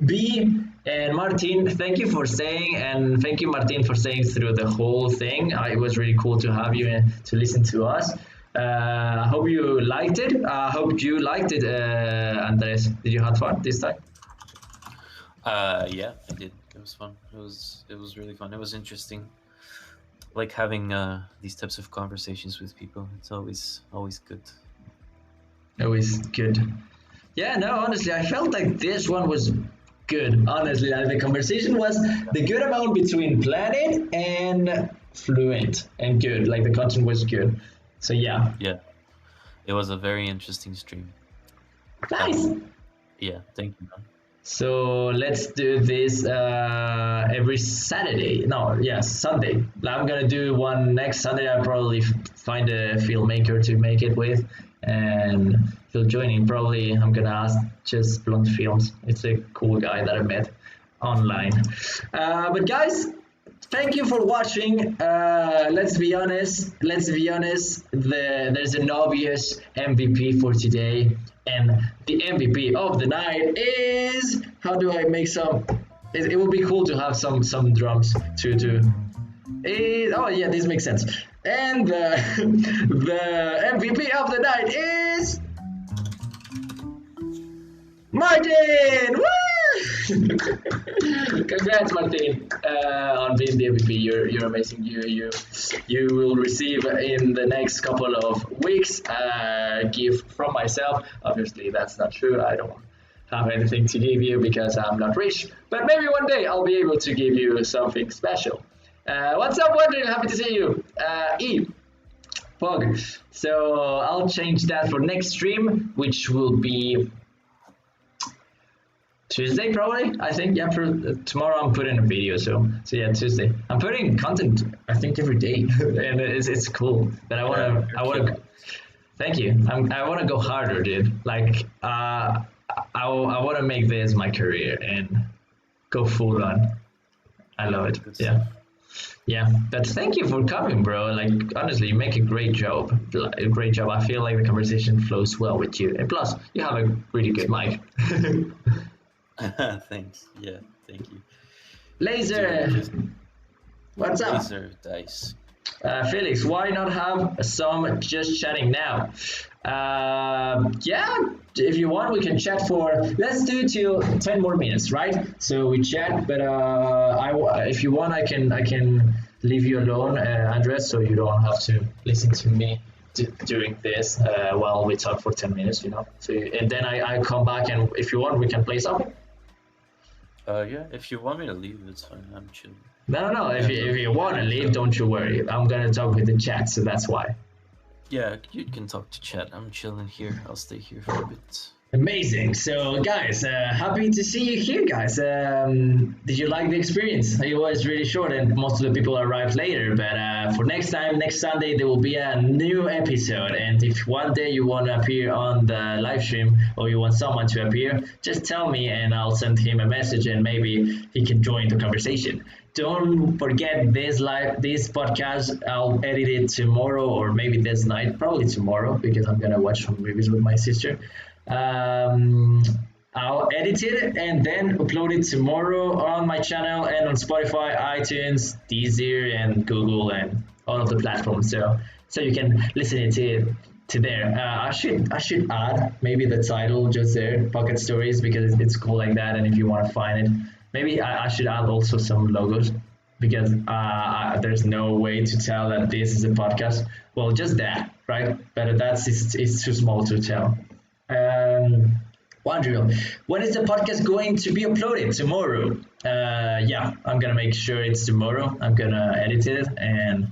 B and Martin, thank you for staying, and thank you, Martin, for staying through the whole thing. It was really cool to have you to listen to us. I hope you liked it. I hope you liked it, Andres. Did you have fun this time? Yeah, I did. It was fun. It was really fun. It was interesting. Like having these types of conversations with people. It's always good. Always good. Yeah, no, honestly, I felt like this one was good. Honestly, like the conversation was the good amount between planned and fluent and good. Like the content was good. So yeah. Yeah. It was a very interesting stream. Nice. Yeah, thank you, man. So let's do this every Saturday. No, yeah, Sunday. I'm gonna do one next Sunday. I'll probably find a filmmaker to make it with, and he'll join in. Probably I'm gonna ask just Blunt Films. It's a cool guy that I met online. But guys, thank you for watching. Let's be honest. There's an obvious MVP for today, and the MVP of the night is. How do I make some? It would be cool to have some drums to. Oh yeah, this makes sense. And the MVP of the night is Martin. Woo! Congrats, Martin, on being the MVP. You're amazing. You will receive in the next couple of weeks a gift from myself. Obviously, that's not true. I don't have anything to give you because I'm not rich. But maybe one day I'll be able to give you something special. What's up, Wonder? Happy to see you. E. Pog. So I'll change that for next stream, which will be Tuesday probably. I think yeah. Tomorrow I'm putting a video, so yeah, Tuesday. I'm putting content I think every day, and it's cool. But I wanna. Thank you. I wanna go harder, dude. Like I wanna make this my career and go full on. I love it. Yeah. Yeah, but thank you for coming, bro. Like honestly, you make a great job. A great job. I feel like the conversation flows well with you, and plus, you have a really good mic. Thanks. Yeah, thank you. Laser, what's up? Laser dice. Felix, why not have some just chatting now? Yeah, if you want, we can chat for. Let's do till 10 more minutes, right? So we chat, but if you want, I can leave you alone, Andres, so you don't have to listen to me during this while we talk for 10 minutes, you know. So and then I come back, and if you want, we can play something. Yeah, if you want me to leave, it's fine. I'm chilling. No. If you want to leave, don't you worry. I'm gonna talk with the chat, so that's why. Yeah, you can talk to chat. I'm chilling here. I'll stay here for a bit. Amazing. So, guys, happy to see you here, guys. Did you like the experience? It was really short, and most of the people arrived later. But for next time, next Sunday, there will be a new episode. And if one day you want to appear on the live stream or you want someone to appear, just tell me, and I'll send him a message, and maybe he can join the conversation. Don't forget this podcast. I'll edit it tomorrow or maybe this night, probably tomorrow because I'm gonna watch some movies with my sister. I'll edit it and then upload it tomorrow on my channel and on Spotify, iTunes, Deezer, and Google, and all of the platforms. So you can listen to there. I should add maybe the title just there, Pocket Stories, because it's cool like that. And if you want to find it, maybe I should add also some logos because there's no way to tell that this is a podcast. Well, just that, right? But it's too small to tell. Wonderful. When is the podcast going to be uploaded? Tomorrow. Yeah, I'm gonna make sure it's tomorrow. I'm gonna edit it and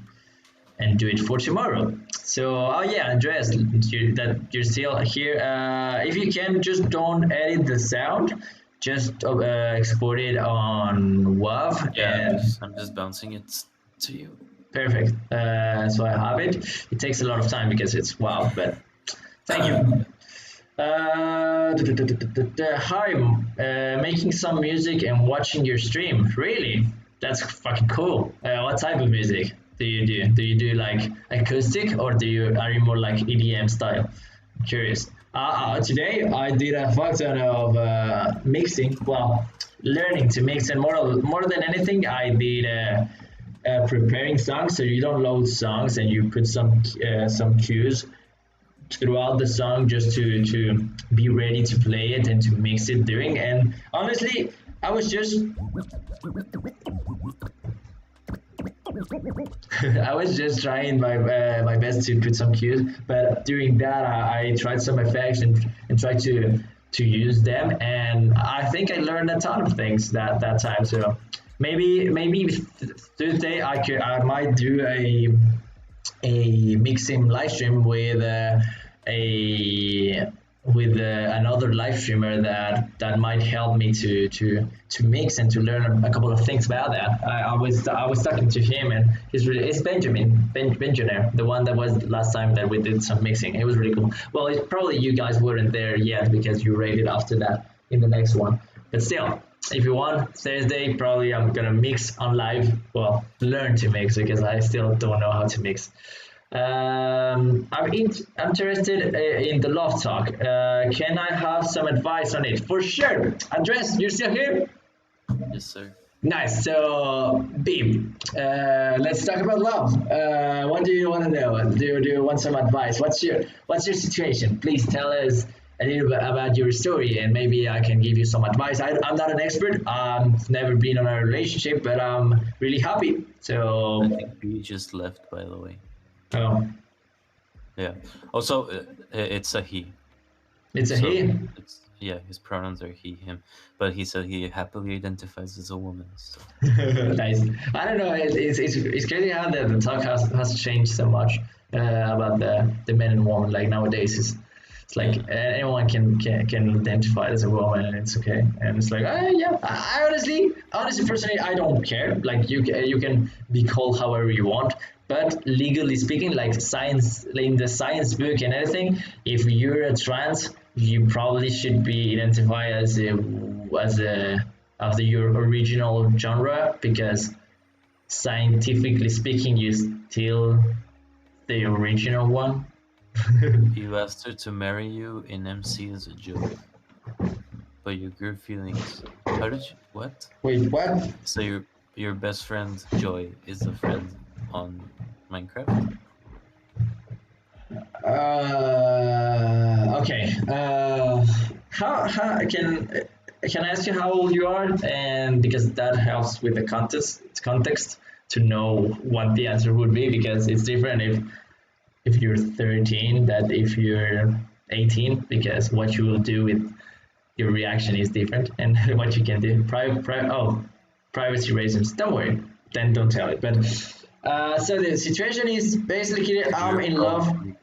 do it for tomorrow. So, oh yeah, Andreas, you're still here. If you can, just don't edit the sound. Just export it on WAV. Yeah, I'm just bouncing it to you. Perfect. So I have it. It takes a lot of time because it's WAV, but thank you. Hi, making some music and watching your stream. Really? That's fucking cool. What type of music do you do? Do you do like acoustic or are you more like EDM style? I'm curious. Today I did a fuck ton of mixing. Well, learning to mix, and more than anything, I did preparing songs. So you don't load songs and you put some cues throughout the song just to be ready to play it and to mix it during. And honestly, I was just trying my best to put some cues, but during that I tried some effects and tried to use them, and I think I learned a ton of things that time. So maybe Tuesday I might do a mixing live stream with another live streamer that might help me to mix and to learn a couple of things about that. I was talking to him, and it's Benjamin, the one that was last time that we did some mixing. It was really cool. Well, it's probably you guys weren't there yet because you rated after that in the next one, but still. If you want, Thursday, probably I'm gonna mix on live. Well, learn to mix because I still don't know how to mix. I'm interested in the love talk. Can I have some advice on it? For sure. Andres, you're still here? Yes, sir. Nice. So, Beam, let's talk about love. What do you want to know? Do you want some advice? What's your situation? Please tell us a little bit about your story, and maybe I can give you some advice. I'm not an expert. I've never been in a relationship, but I'm really happy. I So, think B just left, by the way. oh, Yeah. Also, it's a he. it's a So he. it's yeah, his pronouns are he, him. But he said he happily identifies as a woman. So Nice. I don't know. It's crazy how the talk has changed so much about the men and women. Like nowadays, it's like yeah. anyone can identify as a woman, and it's okay. And it's like, yeah. I honestly, personally, I don't care. Like you can be called however you want. But legally speaking, like science, like in the science book and everything, if you're a trans, you probably should be identified as a of your original genre, because scientifically speaking you're still the original one. You asked her to marry you in MC as a joke, but you grew feelings. How did you what? Wait, what? So your best friend Joy is a friend on Minecraft? Okay. How can I ask you how old you are? And because that helps with the context to know what the answer would be, because it's different if you're 13 that if you're 18, because what you will do with your reaction is different, and what you can do. Privacy reasons. Don't worry. Then don't tell it. But so the situation is basically I'm You're in love probably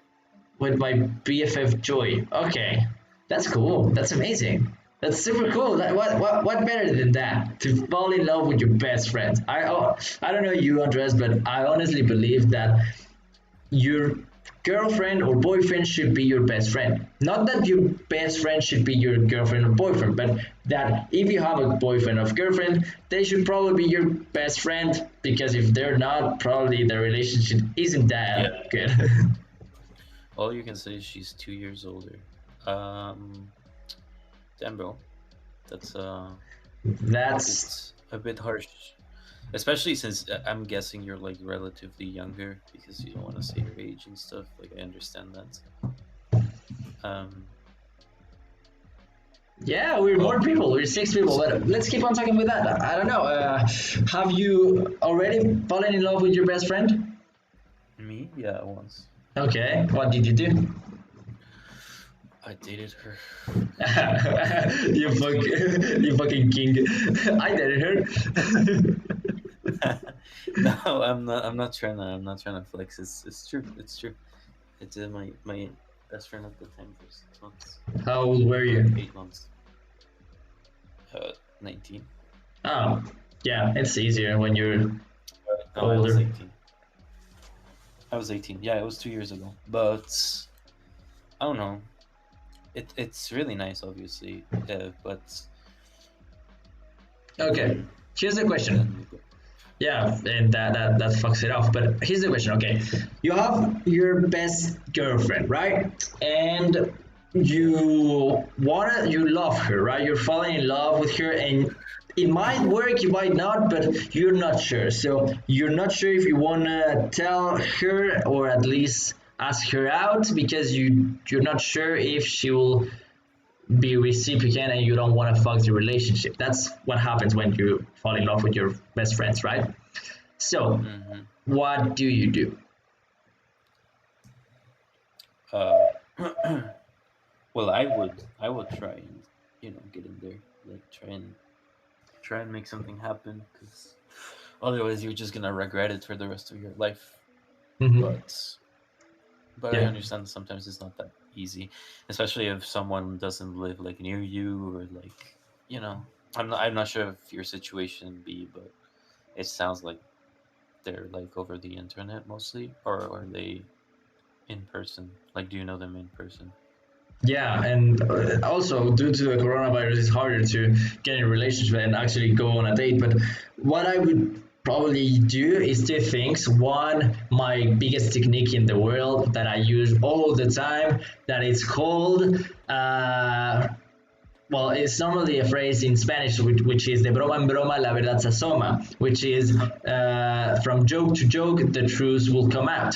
with my BFF Joy. Okay, that's cool. That's amazing. That's super cool. What better than that? To fall in love with your best friend. I don't know you, Andres, but I honestly believe that your girlfriend or boyfriend should be your best friend. Not that your best friend should be your girlfriend or boyfriend, but that if you have a boyfriend or girlfriend, they should probably be your best friend, because if they're not, probably the relationship isn't yeah. that good. All you can say is she's 2 years older. Um, damn, bro, that's That's a bit harsh, especially since I'm guessing you're like relatively younger because you don't want to say your age and stuff. Like I understand that. Um, Yeah, we're more well, people. We're six people. But let's keep on talking with that. I don't know. Have you already fallen in love with your best friend? me, yeah, once Okay. What did you do? I dated her. You fucking king. I dated her. No, I'm not. I'm not trying to. I'm not trying to flex. It's true. It's true. It's my best friend at the time for 6 months How old were or you? 8 months. 19. Oh, yeah. It's easier when you're No, I was older. 18. I was 18. Yeah, it was 2 years ago. But I don't know. It's really nice, obviously. But Okay. then Here's the question. then Yeah, and that fucks it off. But here's the question. Okay, you have your best girlfriend, right? And you love her, right? You're falling in love with her, and it might work, it might not, but you're not sure. So you're not sure if you wanna tell her or at least ask her out, because you're not sure if she will be reciprocant, and you don't want to fuck the relationship. That's what happens when you fall in love with your best friends, right? So, hmm what do you do? uh, well, I would try and get in there, like try and make something happen, because otherwise you're just gonna regret it for the rest of your life. Hmm. But I Yeah. understand sometimes it's not that easy, especially if someone doesn't live like near you, or like you know. I'm not sure of your situation B, but it sounds like they're like over the internet mostly, or are they in person? Like, do you know them in person? Yeah, and also due to the coronavirus, it's harder to get in a relationship and actually go on a date. But what I would probably do is two things. One, my biggest technique in the world that I use all the time, that it's called well, it's normally a phrase in Spanish, which is de broma en broma la verdad se asoma, which is from joke to joke, the truth will come out.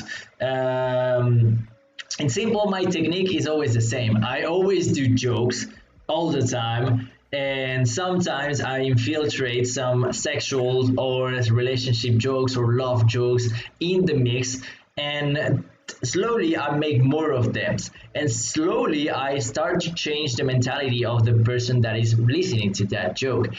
In simple, my technique is always the same. I always do jokes all the time, and sometimes I infiltrate some sexual or relationship jokes or love jokes in the mix, and slowly I make more of them. And slowly I start to change the mentality of the person that is listening to that joke.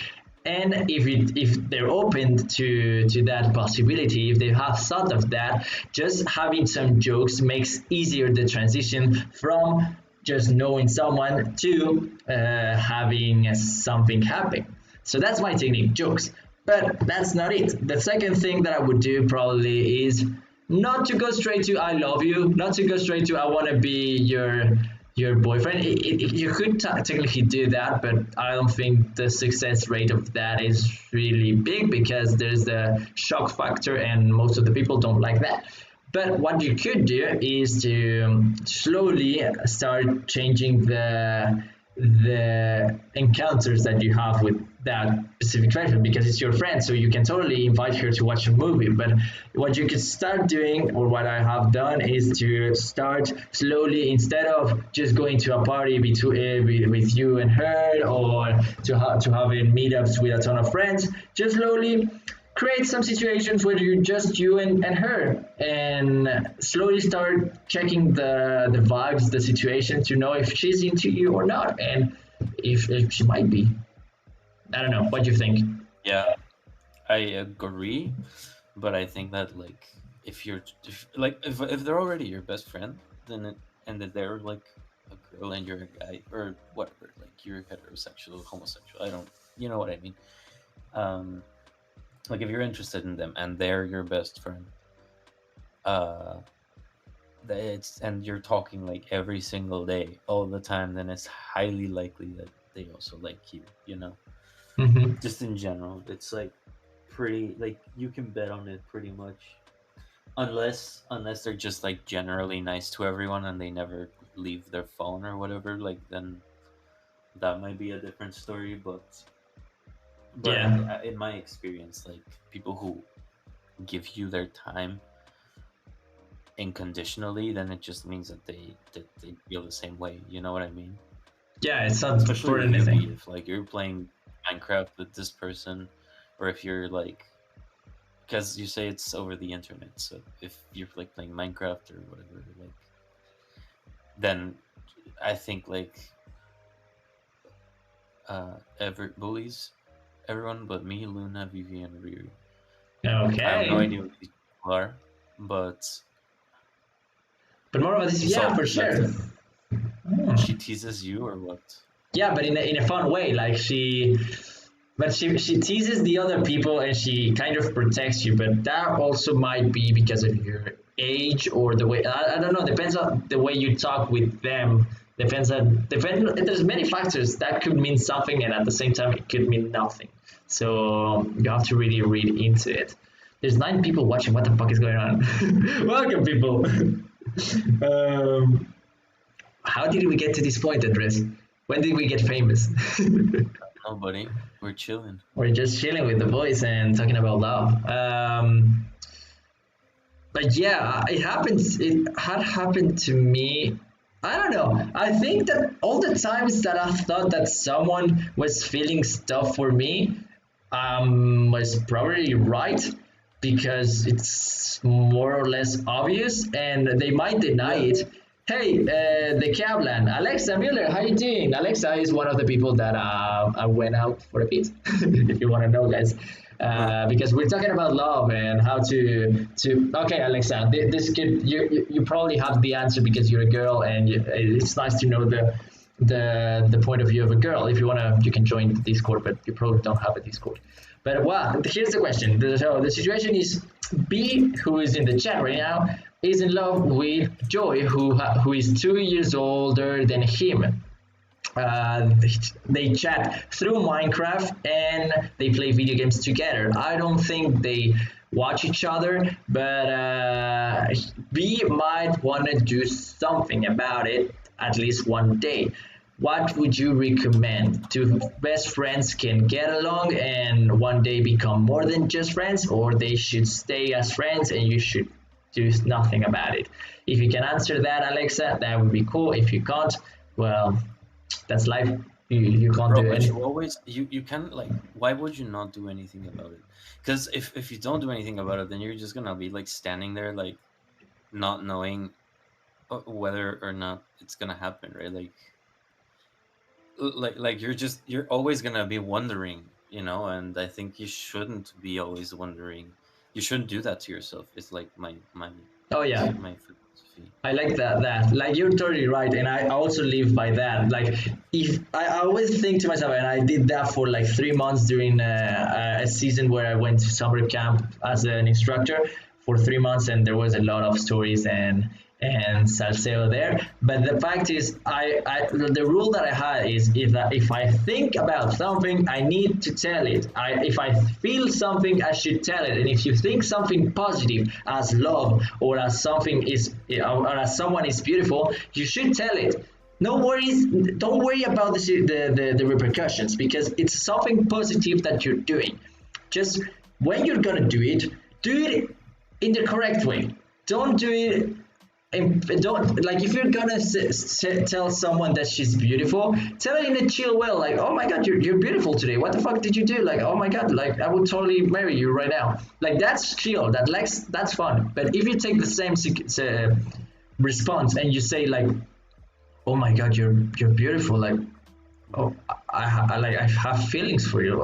And if they're open to that possibility, if they have thought of that, just having some jokes makes easier the transition from just knowing someone to having something happen. So that's my technique, jokes. But that's not it. The second thing that I would do probably is not to go straight to I love you, not to go straight to I want to be your boyfriend. You could technically do that, but I don't think the success rate of that is really big because there's the shock factor, and most of the people don't like that. But what you could do is to slowly start changing the encounters that you have with that specific character, because it's your friend, so you can totally invite her to watch a movie. But what you could start doing, or what I have done, is to start slowly, instead of just going to a party between with you and her, or to having meetups with a ton of friends, just slowly create some situations where you're just you and her, and slowly start checking the vibes, the situation, to know if she's into you or not, and if she might be. I don't know. What do you think? Yeah, I agree, but I think that like if they're already your best friend, then and that they're like a girl and you're a guy or whatever, like you're heterosexual, homosexual. I don't, you know what I mean. Um, like if you're interested in them and they're your best friend, uh, it's and you're talking like every single day, all the time, then it's highly likely that they also like you. You know, Mm-hmm. just in general, it's like pretty like you can bet on it pretty much, unless they're just like generally nice to everyone and they never leave their phone or whatever. Like then that might be a different story, but Yeah. in my experience, like people who give you their time unconditionally, then it just means that they feel the same way. You know what I mean? Yeah, it's not Especially for with you, anything. if like you're playing Minecraft with this person, or if you're like, because you say it's over the internet, so if you're like playing Minecraft or whatever, like then I think like ever bullies everyone but me, Luna, Vivi, and Riri. I have no Okay. idea what these people are, but But more about this, yeah, so for that's sure. Hmm. she teases you or what? Yeah, but in a fun way. Like she teases the other people, and she kind of protects you. But that also might be because of your age, or the way, I don't know. Depends on the way you talk with them. There's many factors that could mean something, and at the same time it could mean nothing. So you have to really read into it. There's 9 people watching. What the fuck is going on? Welcome, people. um, how did we get to this point, Andres? When did we get famous? Nobody. We're chilling. We're just chilling with the boys and talking about love. But yeah, it happens. It had happened to me. I don't know. I think that all the times that I thought that someone was feeling stuff for me, was probably right, because it's more or less obvious, and they might deny Yeah. it. Hey, the Kaplan, Alexa Mueller, how you doing? Alexa is one of the people that I went out for a bit, if you want to know, guys. Huh. Because we're talking about love and how to. Okay, Alexa, this kid, you probably have the answer because you're a girl, and it's nice to know the point of view of a girl. If you wanna, you can join the Discord, but you probably don't have a Discord. But well, here's the question. So the situation is, B, who is in the chat right now, is in love with Joy, who is 2 years older than him. Uh, they chat through Minecraft and they play video games together. I don't think they watch each other, but we might want to do something about it at least one day. What would you recommend? Two best friends can get along and one day become more than just friends, or they should stay as friends and you should do nothing about it. If you can answer that, Alexa, that would be cool. If you can't, well, that's life. You can't Bro, do but you anything. always you can like, why would you not do anything about it? Because if you don't do anything about it, then you're just gonna be like standing there like not knowing whether or not it's gonna happen, right? Like you're always gonna be wondering, you know. And I think you shouldn't be always wondering. You shouldn't do that to yourself. It's like Oh yeah, my philosophy. I like that. Like you're totally right, and I also live by that. Like if I always think to myself, and I did that for like 3 months during a season where I went to summer camp as an instructor for 3 months, and there was a lot of stories and salseo there. But the fact is, the rule that I had is if I think about something, I need to tell it. If I feel something, I should tell it. And if you think something positive as love or as something is or as someone is beautiful, you should tell it. No worries. Don't worry about the repercussions because it's something positive that you're doing. Just when you're gonna do it in the correct way. Don't do it and don't like if you're gonna tell someone that she's beautiful, tell her in a chill way, like, oh my god, you're beautiful today, what the fuck did you do, like, oh my god, like I would totally marry you right now, like that's chill, that's fun. But if you take the same response and you say like, oh my god, you're beautiful, like, oh, I have feelings for you,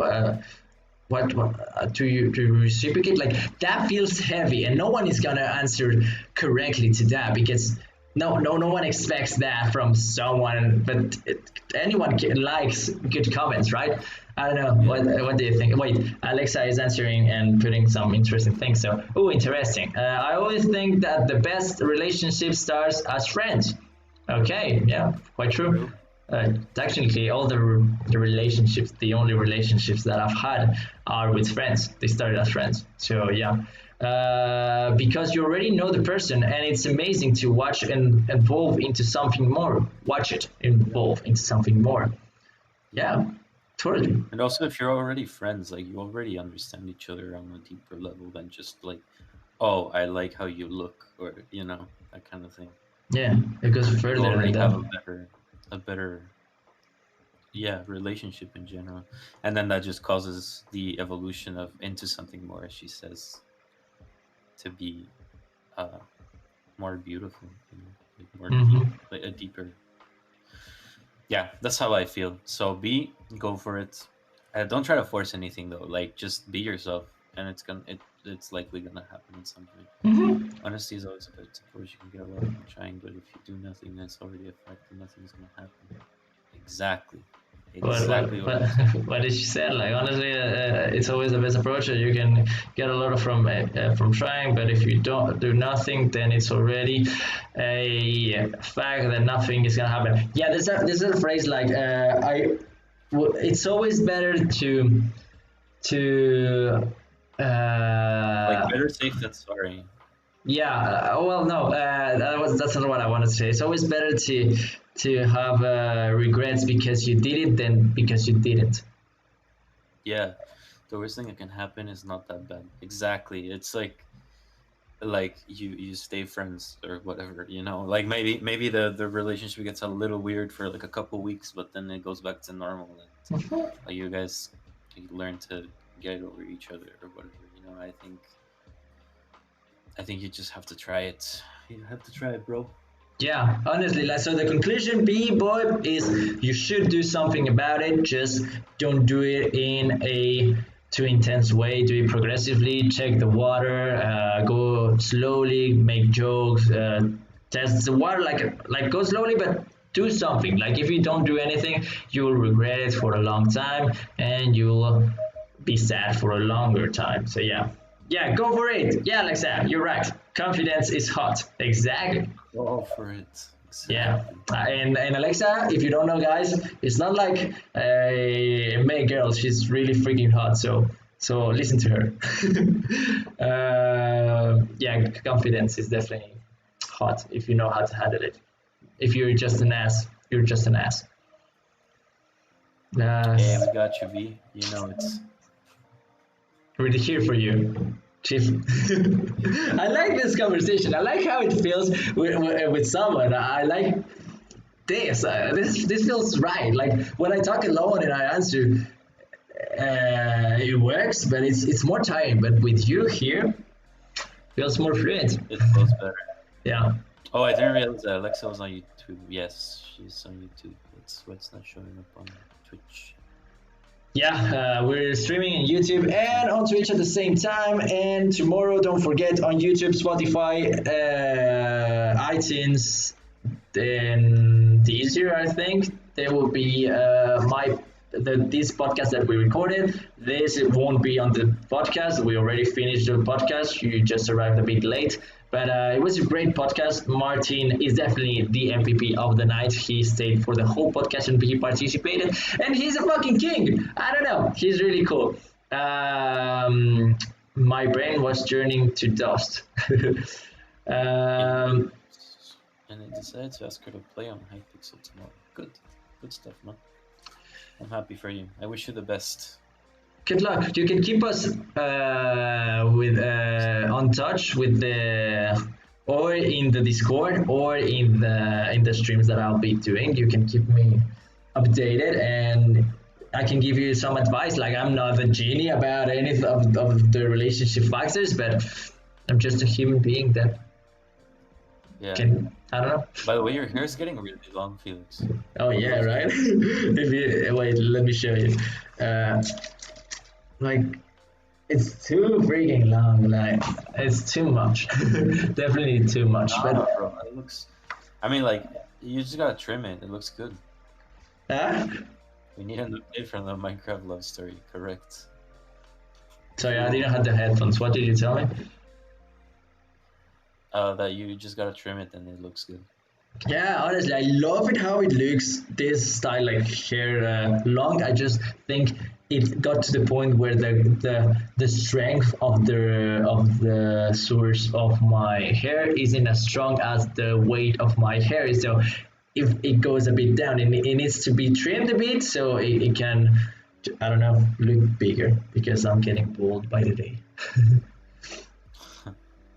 what to reciprocate, like that feels heavy and no one is gonna answer correctly to that because no one expects that from someone, but anyone likes good comments, right? I don't know, Yeah. what do you think? Wait, Alexa is answering and putting some interesting things, so oh, interesting. I always think that the best relationship starts as friends. Okay, yeah, quite true. True. Technically, all the relationships, the only relationships that I've had are with friends. They started as friends. So yeah, because you already know the person, and it's amazing to watch and evolve into something more. Watch it evolve into something more. Yeah, totally. And also, if you're already friends, like you already understand each other on a deeper level than just like, oh, I like how you look, or you know, that kind of thing. Yeah, it goes You further than already have that. a better, yeah, relationship in general, and then that just causes the evolution of into something more, as she says, to be uh more beautiful, you know, like more deep, Hmm. like a deeper. Yeah, that's how I feel. So go for it. Don't try to force anything though. Like just be yourself, and it's likely gonna happen at some point. Hmm. Honesty is always a good approach. You can get a lot from trying, but if you do nothing, that's already a fact, and nothing's gonna happen. Exactly, What what exactly what what I'm saying. what did she say? Like honestly, it's always the best approach. You can get a lot from trying, but if you don't do nothing, then it's already a fact that nothing is gonna happen. Yeah, there's a phrase like it's always better to Like uh, better safe than sorry. yeah, well, no, that's not what I wanted to say. It's always better to have regrets because you did it than because you didn't. Yeah, the worst thing that can happen is not that bad. Exactly. It's like you stay friends or whatever, you know. Like maybe the relationship gets a little weird for like a couple weeks, but then it goes back to normal, and like you guys, you learn to get over each other or whatever, you know. I think you just have to try it. You have to try it, bro. Yeah, honestly, like so the conclusion B boy is you should do something about it. Just don't do it in a too intense way. Do it progressively. Check the water. Go slowly. Make jokes. Test the water. Like go slowly, but do something. Like if you don't do anything, you will regret it for a long time, and you'll be sad for a longer time. So yeah, yeah, go for it. Yeah, Alexa, you're right. Confidence is hot. Exactly. Go for it. Yeah, Exactly. and Alexa, if you don't know, guys, it's not like a May girl. She's really freaking hot. So listen to her. Yeah, confidence is definitely hot if you know how to handle it. If you're just an ass, you're just an ass. Uh, Hey, we got you, V. You know it's we're here for you. Chief. I like this conversation. I like how it feels with someone. I like this. This feels right. Like when I talk alone and I answer, it works, but it's more tiring. But with you here, feels more fluent. It feels better. Yeah. Oh, I didn't realize that Alexa was on YouTube. Yes, she's on YouTube. That's why it's not showing up on Twitch. Yeah, we're streaming on YouTube and on Twitch at the same time. And tomorrow, don't forget on YouTube, Spotify, iTunes, then Deezer, I think there will be this podcast that we recorded. This won't be on the podcast. We already finished the podcast. You just arrived a bit late. But it was a great podcast. Martin is definitely the MVP of the night. He stayed for the whole podcast and he participated. And he's a fucking king. I don't know. He's really cool. My brain was turning to dust. And I decided to ask her to play on Hypixel tomorrow. Good stuff, man. I'm happy for you. I wish you the best. Good luck. You can keep us with on touch with the or in the Discord or in the streams that I'll be doing. You can keep me updated and I can give you some advice. Like I'm not a genie about any of the relationship factors, but I'm just a human being that can. I don't know. By the way, your hair is getting really long, Felix. Oh yeah, right. If you wait, let me show you. Like it's too freaking long. Like it's too much. Definitely too much. No, but bro, it looks. I mean, like you just gotta trim it. It looks good. We need an update from the Minecraft love story. Correct. Sorry, I didn't have the headphones. What did you tell me? That you just gotta trim it and it looks good. Yeah, honestly, I love it how it looks. This style, like hair long. I just think it got to the point where the strength of the source of my hair isn't as strong as the weight of my hair. So if it goes a bit down, it needs to be trimmed a bit so it can, I don't know, look bigger because I'm getting bald by the day.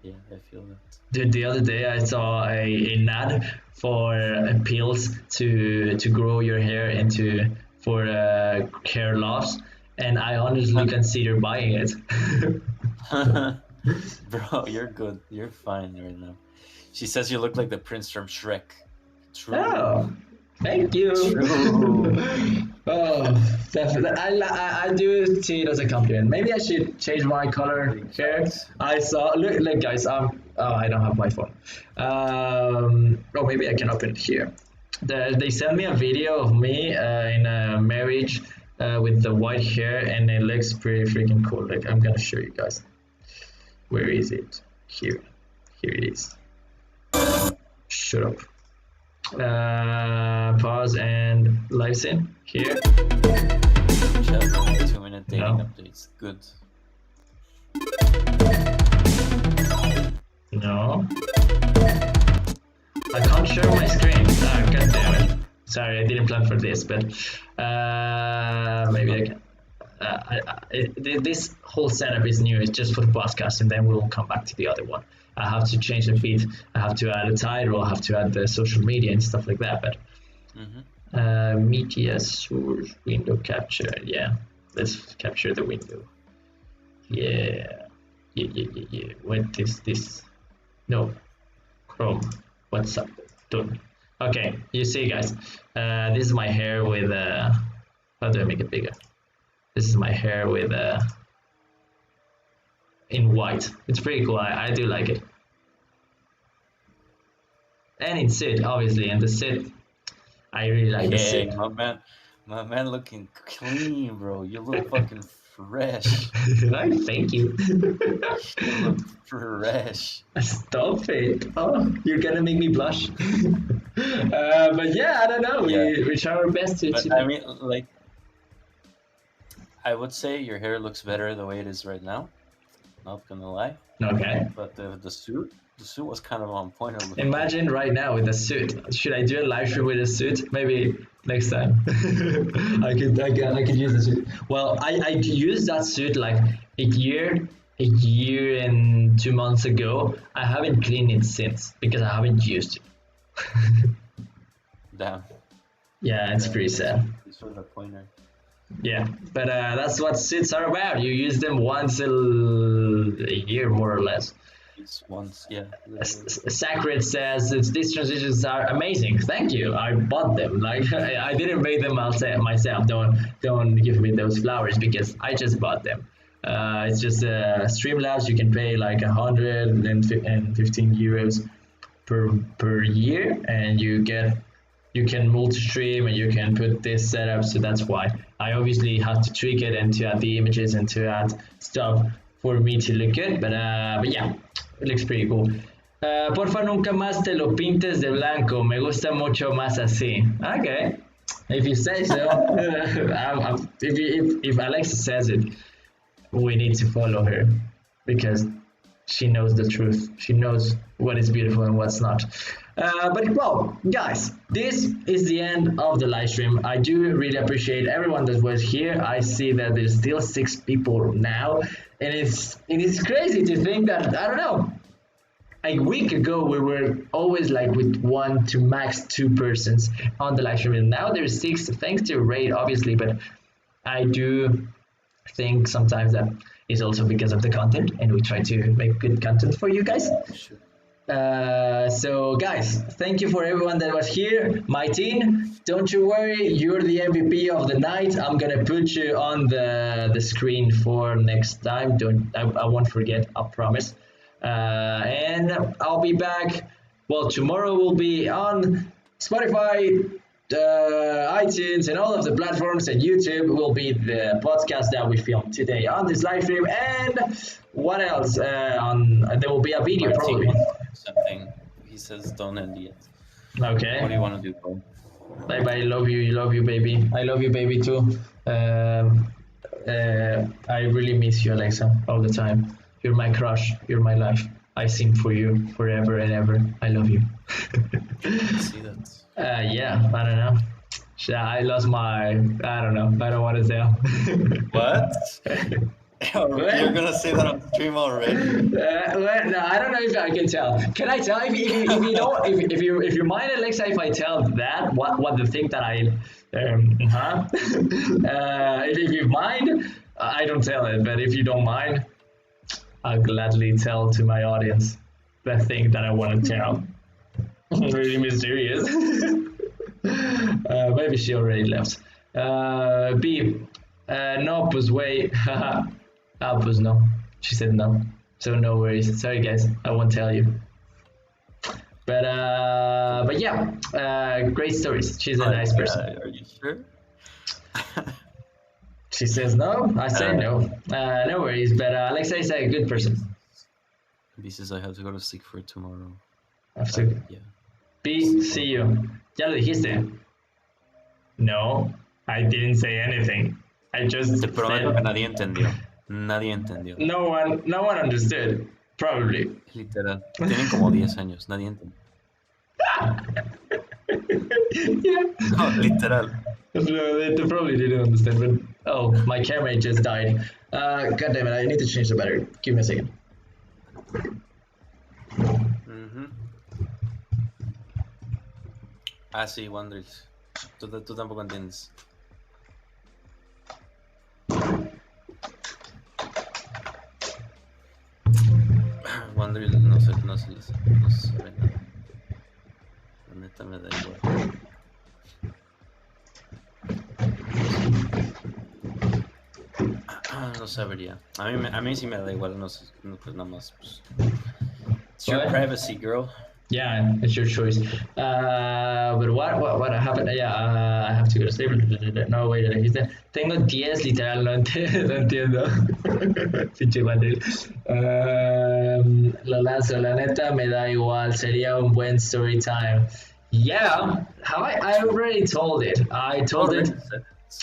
Yeah, I feel that. Dude, the other day I saw an ad for pills to grow your hair into for hair loss, and I honestly consider buying it. Bro, you're good. You're fine right now. She says you look like the prince from Shrek. True. Oh, thank you. Oh, definitely. I do see it as a compliment. Maybe I should change my color hair. I saw. Look, guys. Oh, I don't have my phone. Oh, maybe I can open it here. They sent me a video of me in a marriage with the white hair, and it looks pretty freaking cool. Like I'm gonna show you guys. Where is it? Here. Here it is. Shut up. Pause and live sync here. 2-minute dating updates. Good. No. I can't share my screen. Ah, god damn it. Sorry, I didn't plan for this, but maybe I can. This whole setup is new. It's just for the podcast, and then we'll come back to the other one. I have to change the feed. I have to add a title. I have to add the social media and stuff like that. But media source window capture. Yeah, let's capture the window. Yeah. What is this? No, Chrome. What's up? Done. Okay, you see, guys. This is my hair with. How do I make it bigger? This is my hair with. In white. It's pretty cool. I do like it. And in suit, obviously, and the suit, I really like the suit. My man looking clean, bro. You look fucking fresh. Right? Thank you. You look fresh. Stop it. Oh, you're gonna make me blush. But yeah, I don't know. We try our best to. I mean, like, I would say your hair looks better the way it is right now. Not gonna lie. Okay. But the suit was kind of on point. Imagine right now with a suit. Should I do a live stream with a suit? Maybe next time. I could use the suit. Well, I used that suit like a year a year and 2 months ago. I haven't cleaned it since because I haven't used it. Damn. Yeah, it's pretty sad. It's sort of a pointer. Yeah, but that's what suits are about. You use them once a year, more or less. It's once, yeah. Literally. Sacred says these transitions are amazing. Thank you. I bought them. Like I didn't make them myself. Don't give me those flowers because I just bought them. It's just Streamlabs. You can pay like 115 euros per year, and you can multi-stream and you can put this setup. So that's why I obviously have to tweak it and to add the images and to add stuff for me to look good. But yeah, it looks pretty cool. Porfa, nunca más te lo pintes de blanco. Me gusta mucho más así. Okay, if you say so. If Alexa says it, we need to follow her because she knows the truth. She knows what is beautiful and what's not. But well, guys, this is the end of the live stream. I do really appreciate everyone that was here. I see that there's still 6 people now, and it's crazy to think that, I don't know, a week ago we were always like with 1 to max 2 persons on the live stream, and now there's 6 thanks to Raid, obviously. But I do think sometimes that is also because of the content, and we try to make good content for you guys. Sure. So guys, thank you for everyone that was here. My team, don't you worry, you're the MVP of the night. I'm gonna put you on the screen for next time. I won't forget, I promise. And I'll be back. Well, tomorrow we'll be on Spotify, iTunes, and all of the platforms, and YouTube will be the podcast that we filmed today on this live stream. And what else? There will be a video probably. Something. He says don't end yet. Okay. What do you want to do, bro? Bye bye. Love you, baby. I love you, baby, too. I really miss you, Alexa, all the time. You're my crush. You're my life. I sing for you forever and ever. I love you. See that? Yeah, I don't know. I lost my. I don't know. I don't want to tell. What? You're gonna say that on stream already? No, I don't know if I can tell. Can I tell? If you don't, if you mind, Alexa, if I tell that what the thing that I if you mind, I don't tell it. But if you don't mind, I'll gladly tell to my audience the thing that I want to tell. Really mysterious. Maybe she already left. B. No, pues wait. Pues no. She said no. So no worries. Sorry guys, I won't tell you. But yeah, great stories. She's a nice person. Are you sure? She says no. I say no. No worries. But Alexa is a good person. B says I have to go to sleep for tomorrow. Yeah. B, see you. Ya lo dijiste. No, I didn't say anything. I just Te prometo said... que nadie entendió. Nadie entendió. No one understood. Probably. Literal. Tienen como 10 años. Nadie entendió. Yeah. No, literal. No, they probably didn't understand. But oh, my camera just died. God damn it! I need to change the battery. Give me a second. Ah, sí, Wonders. Tú tampoco entiendes. Wonders no sabe nada. La neta me da igual. No sabría. A mí sí me da igual, no sé, pues nada más. Pues. It's your privacy, girl. Yeah, it's your choice. But what happened? Yeah, I have to go to sleep. No, wait, dijiste. Tengo 10, literal, no entiendo. Pinche Wander. Lo lanzo, la neta me da igual. Sería un buen story time. Yeah, I already told it. I told it.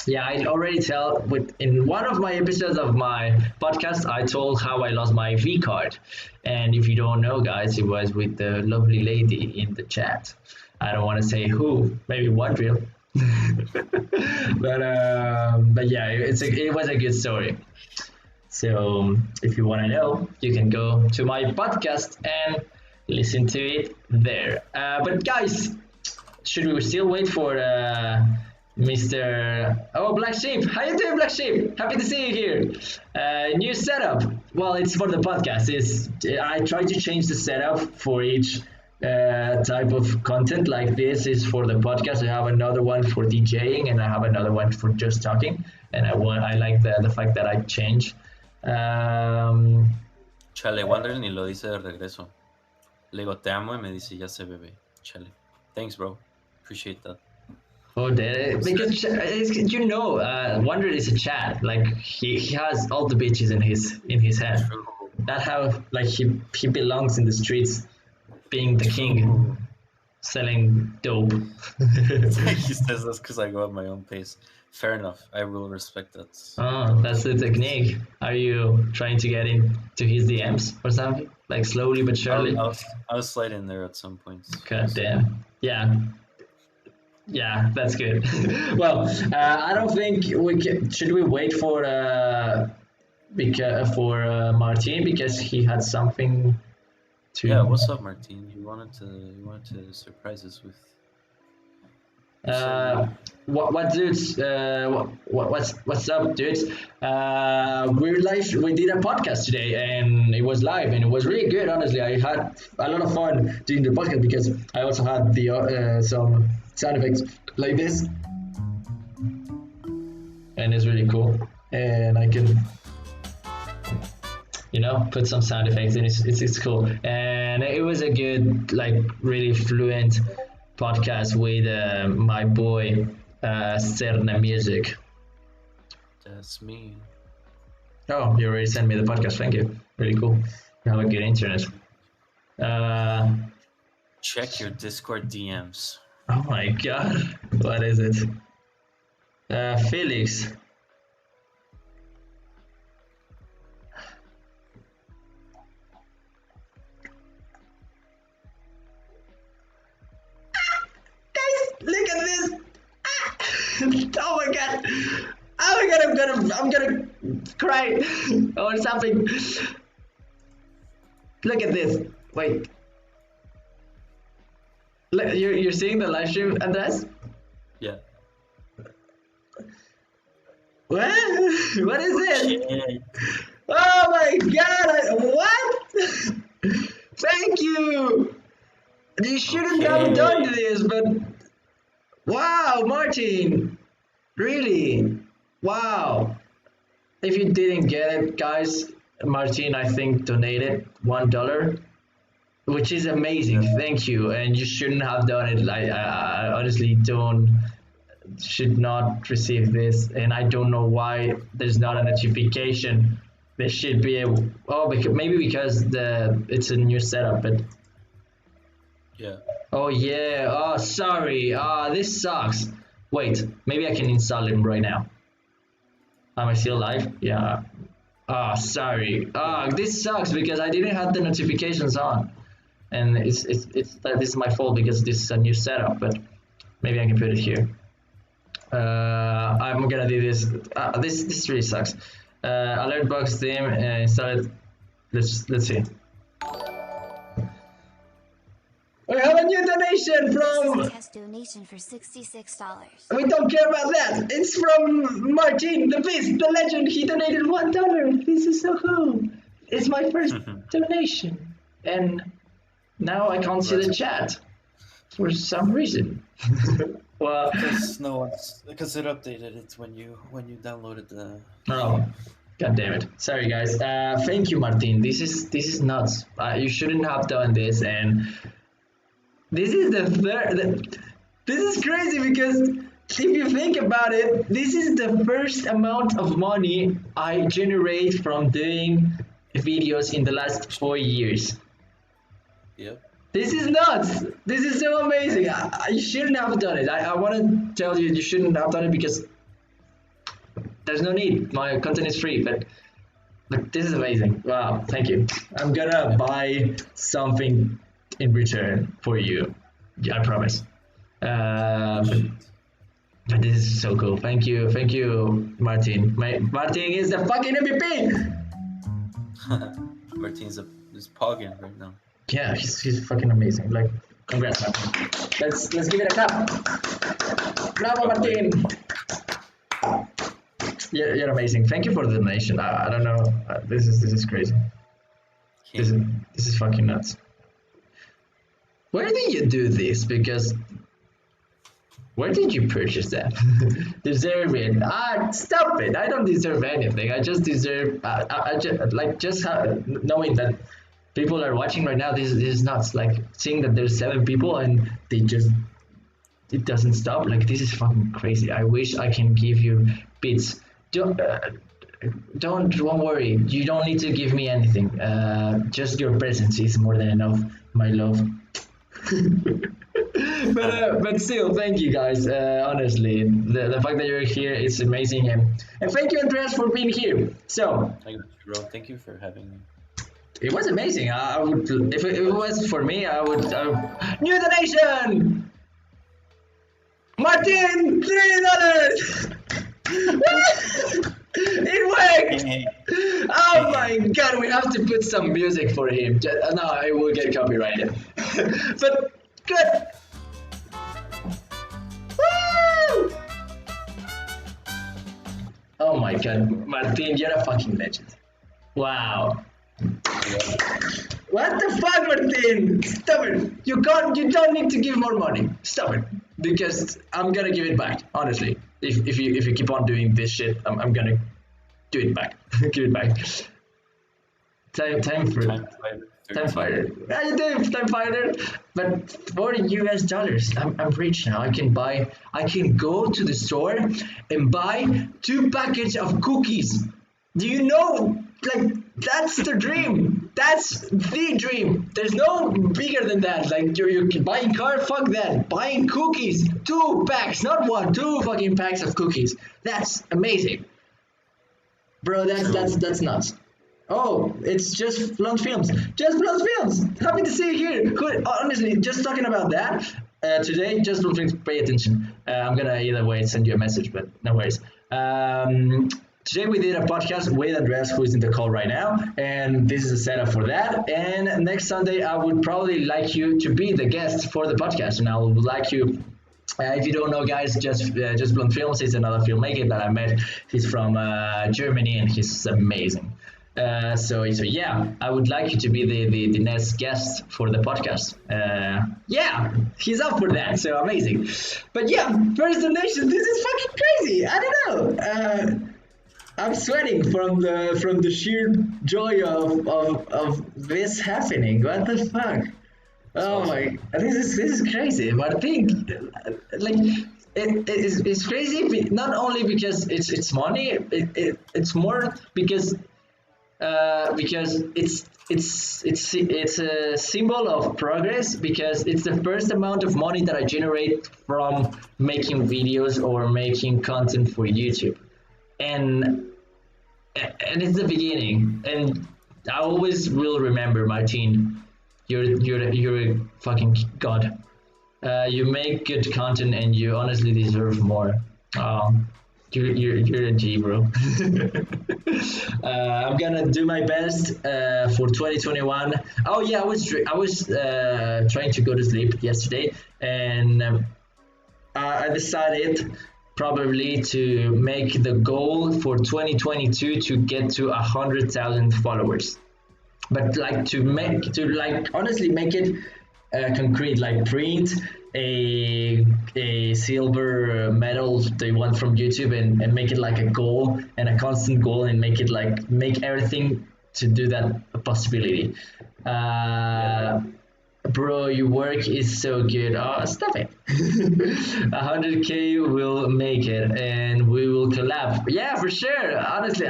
Yeah, I already tell in one of my episodes of my podcast, I told how I lost my V card. And if you don't know, guys, it was with the lovely lady in the chat. I don't want to say who, maybe Wondrill. but yeah, it was a good story. So if you want to know, you can go to my podcast and listen to it there. But guys, should we still wait for Mr. Oh, Black Sheep? How you doing, Black Sheep? Happy to see you here. New setup. Well, it's for the podcast. I try to change the setup for each type of content. Like this is for the podcast. I have another one for DJing, and I have another one for just talking. And I like the fact that I change. Chale, Wander ni lo dice de regreso. Le digo, te amo, y me dice, ya sé, bebé. Chale. Thanks, bro. Appreciate that. Oh, because you know, Wonder is a chat. Like he has all the bitches in his head. True. That's how like he belongs in the streets, being the king, selling dope. He says that's because I go at my own pace. Fair enough. I will respect that. Oh, that's the technique. Are you trying to get into his DMs or something? Like slowly but surely? I'll slide in there at some point. God damn. Yeah. Yeah, that's good. Well, I don't think we can. Should we wait for Martin because he had something to. Yeah, what's up, Martin? You wanted to surprise us with. What dudes? What's up, dudes? We're live. We did a podcast today, and it was live, and it was really good. Honestly, I had a lot of fun doing the podcast because I also had the some sound effects like this, and it's really cool. And I can, put some sound effects, and it's cool. And it was a good, like, really fluent podcast with my boy Serna Music. That's me. Oh, you already sent me the podcast. Thank you. Really cool. You have a good internet. Check your Discord DMs. Oh my god. What is it? Felix. Look at this! Oh my god! Oh my god! I'm gonna cry or something. Look at this. Wait. Look, you're seeing the live stream, Andres? Yeah. What? What is it? Shit. Oh my god! What? Thank you. You shouldn't have done this, but. Wow, Martin! Really? Wow. If you didn't get it, guys, Martin, I think, donated $1, which is amazing. Thank you. And you shouldn't have done it. I honestly should not receive this. And I don't know why there's not a notification. There should be maybe because it's a new setup, but. Yeah. Oh yeah, oh sorry, this sucks. Wait, maybe I can install him right now. Am I still live? Yeah. Oh, sorry. This sucks because I didn't have the notifications on. And it's this is my fault because this is a new setup, but maybe I can put it here. I'm gonna do this. This really sucks. Alert box theme installed. Let's see. We have a new donation from. Test donation for $66. We don't care about that. It's from Martin, the beast, the legend. He donated $1. This is so cool. It's my first donation, and now I can't see the chat for some reason. Well, because it updated it when you downloaded the. Oh, god damn it! Sorry guys. Thank you, Martin. This is nuts. You shouldn't have done this, and. This is this is crazy because if you think about it, this is the first amount of money I generate from doing videos in the last 4 years. Yep. This is nuts. This is so amazing. You shouldn't have done it. I want to tell you shouldn't have done it because there's no need. My content is free, but this is amazing. Wow, thank you. I'm gonna buy something in return for you. Yeah, I promise. But this is so cool. Thank you, Martin. Martin is the fucking MVP. Martin's is pogging right now. Yeah, he's fucking amazing. Like, congrats, man. Let's give it a clap. Bravo, Martin. You're amazing. Thank you for the donation. I don't know. This is crazy. This is fucking nuts. Where did you do this? Because where did you purchase that? Deserve it? Stop it! I don't deserve anything. I just deserve. I just knowing that people are watching right now. This is nuts. Like seeing that there's 7 people and it doesn't stop. Like this is fucking crazy. I wish I can give you bits. Don't worry. You don't need to give me anything. Just your presence is more than enough, my love. but still, thank you guys. Honestly, the fact that you're here is amazing, and thank you, Andreas, for being here. So, Thank you, bro. Thank you for having me. it was amazing. I would, if it was for me, I would. New donation, Martin, $3. It worked! Oh my god, we have to put some music for him. No, I will get copyrighted. But good. Woo! Oh my god, Martin, you're a fucking legend. Wow. What the fuck, Martin? Stop it. You don't need to give more money. Stop it. Because I'm gonna give it back, honestly. If you keep on doing this shit, I'm gonna do it back. Give it back. Time fighter. How you doing, time fighter? But for $US, I'm rich now. I can go to the store and buy 2 packets of cookies. Do you know? Like that's the dream. That's the dream. There's no bigger than that. Like you're buying car, fuck that. Buying cookies, 2 packs, not 1, 2 fucking packs of cookies. That's amazing, bro. That's nuts. Oh, it's just Blunt Films. Just Blunt Films. Happy to see you here. Good. Honestly, just talking about that today. Just Blunt Films. Pay attention. I'm gonna either way send you a message, but no worries. Today we did a podcast with Andreas, who is in the call right now, and this is a setup for that. And next Sunday, I would probably like you to be the guest for the podcast, and I would like you. If you don't know, guys, just Blunt Films is another filmmaker that I met. He's from Germany, and he's amazing. So yeah, I would like you to be the next guest for the podcast. Yeah, he's up for that, so amazing. But yeah, first donation. This is fucking crazy. I don't know. I'm sweating from the sheer joy of this happening. What the fuck? Oh my! This is crazy. But I think like it's crazy. Not only because it's money. It's more because it's a symbol of progress, because it's the first amount of money that I generate from making videos or making content for YouTube. And it's the beginning, and I always will remember, Martin. You're a fucking god. You make good content, and you honestly deserve more. You're a G, bro. I'm gonna do my best for 2021. Oh yeah, I was trying to go to sleep yesterday, and I decided probably to make the goal for 2022 to get to 100,000 followers, but like honestly make it concrete, like print a silver medal they want from YouTube, and make it like a goal and a constant goal, and make everything to do that a possibility. Bro, your work is so good. Oh, stop it. 100K will make it, and we will collab. Yeah, for sure. Honestly,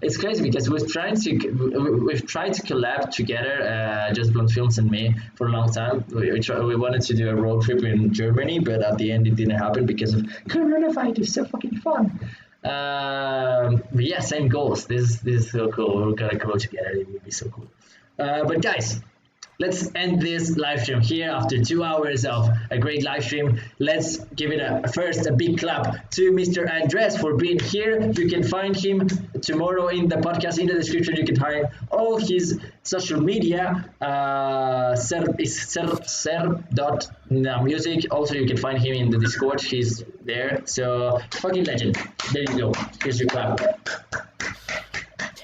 it's crazy because we've tried to collab together, just Blunt Films and me, for a long time. We wanted to do a road trip in Germany, but at the end it didn't happen because of coronavirus. It's so fucking fun. But yeah, same goals. This is so cool. We're gonna go together. It would be so cool. But guys, let's end this live stream here after 2 hours of a great live stream. Let's give it first a big clap to Mr. Andres for being here. You can find him tomorrow in the podcast. In the description, you can find all his social media. Serb.music. Also, you can find him in the Discord. He's there. So, fucking legend. There you go. Here's your clap.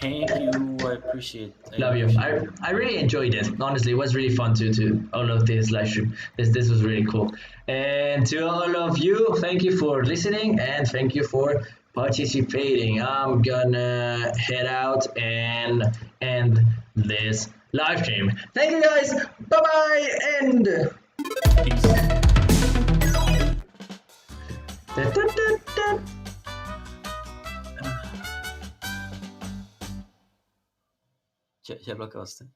Thank you. I appreciate it. Love you. I really enjoyed it. Honestly, it was really fun to all of this live stream. This was really cool. And to all of you, thank you for listening and thank you for participating. I'm gonna head out and end this live stream. Thank you guys. Bye bye and Peace. Ya lo acabaste.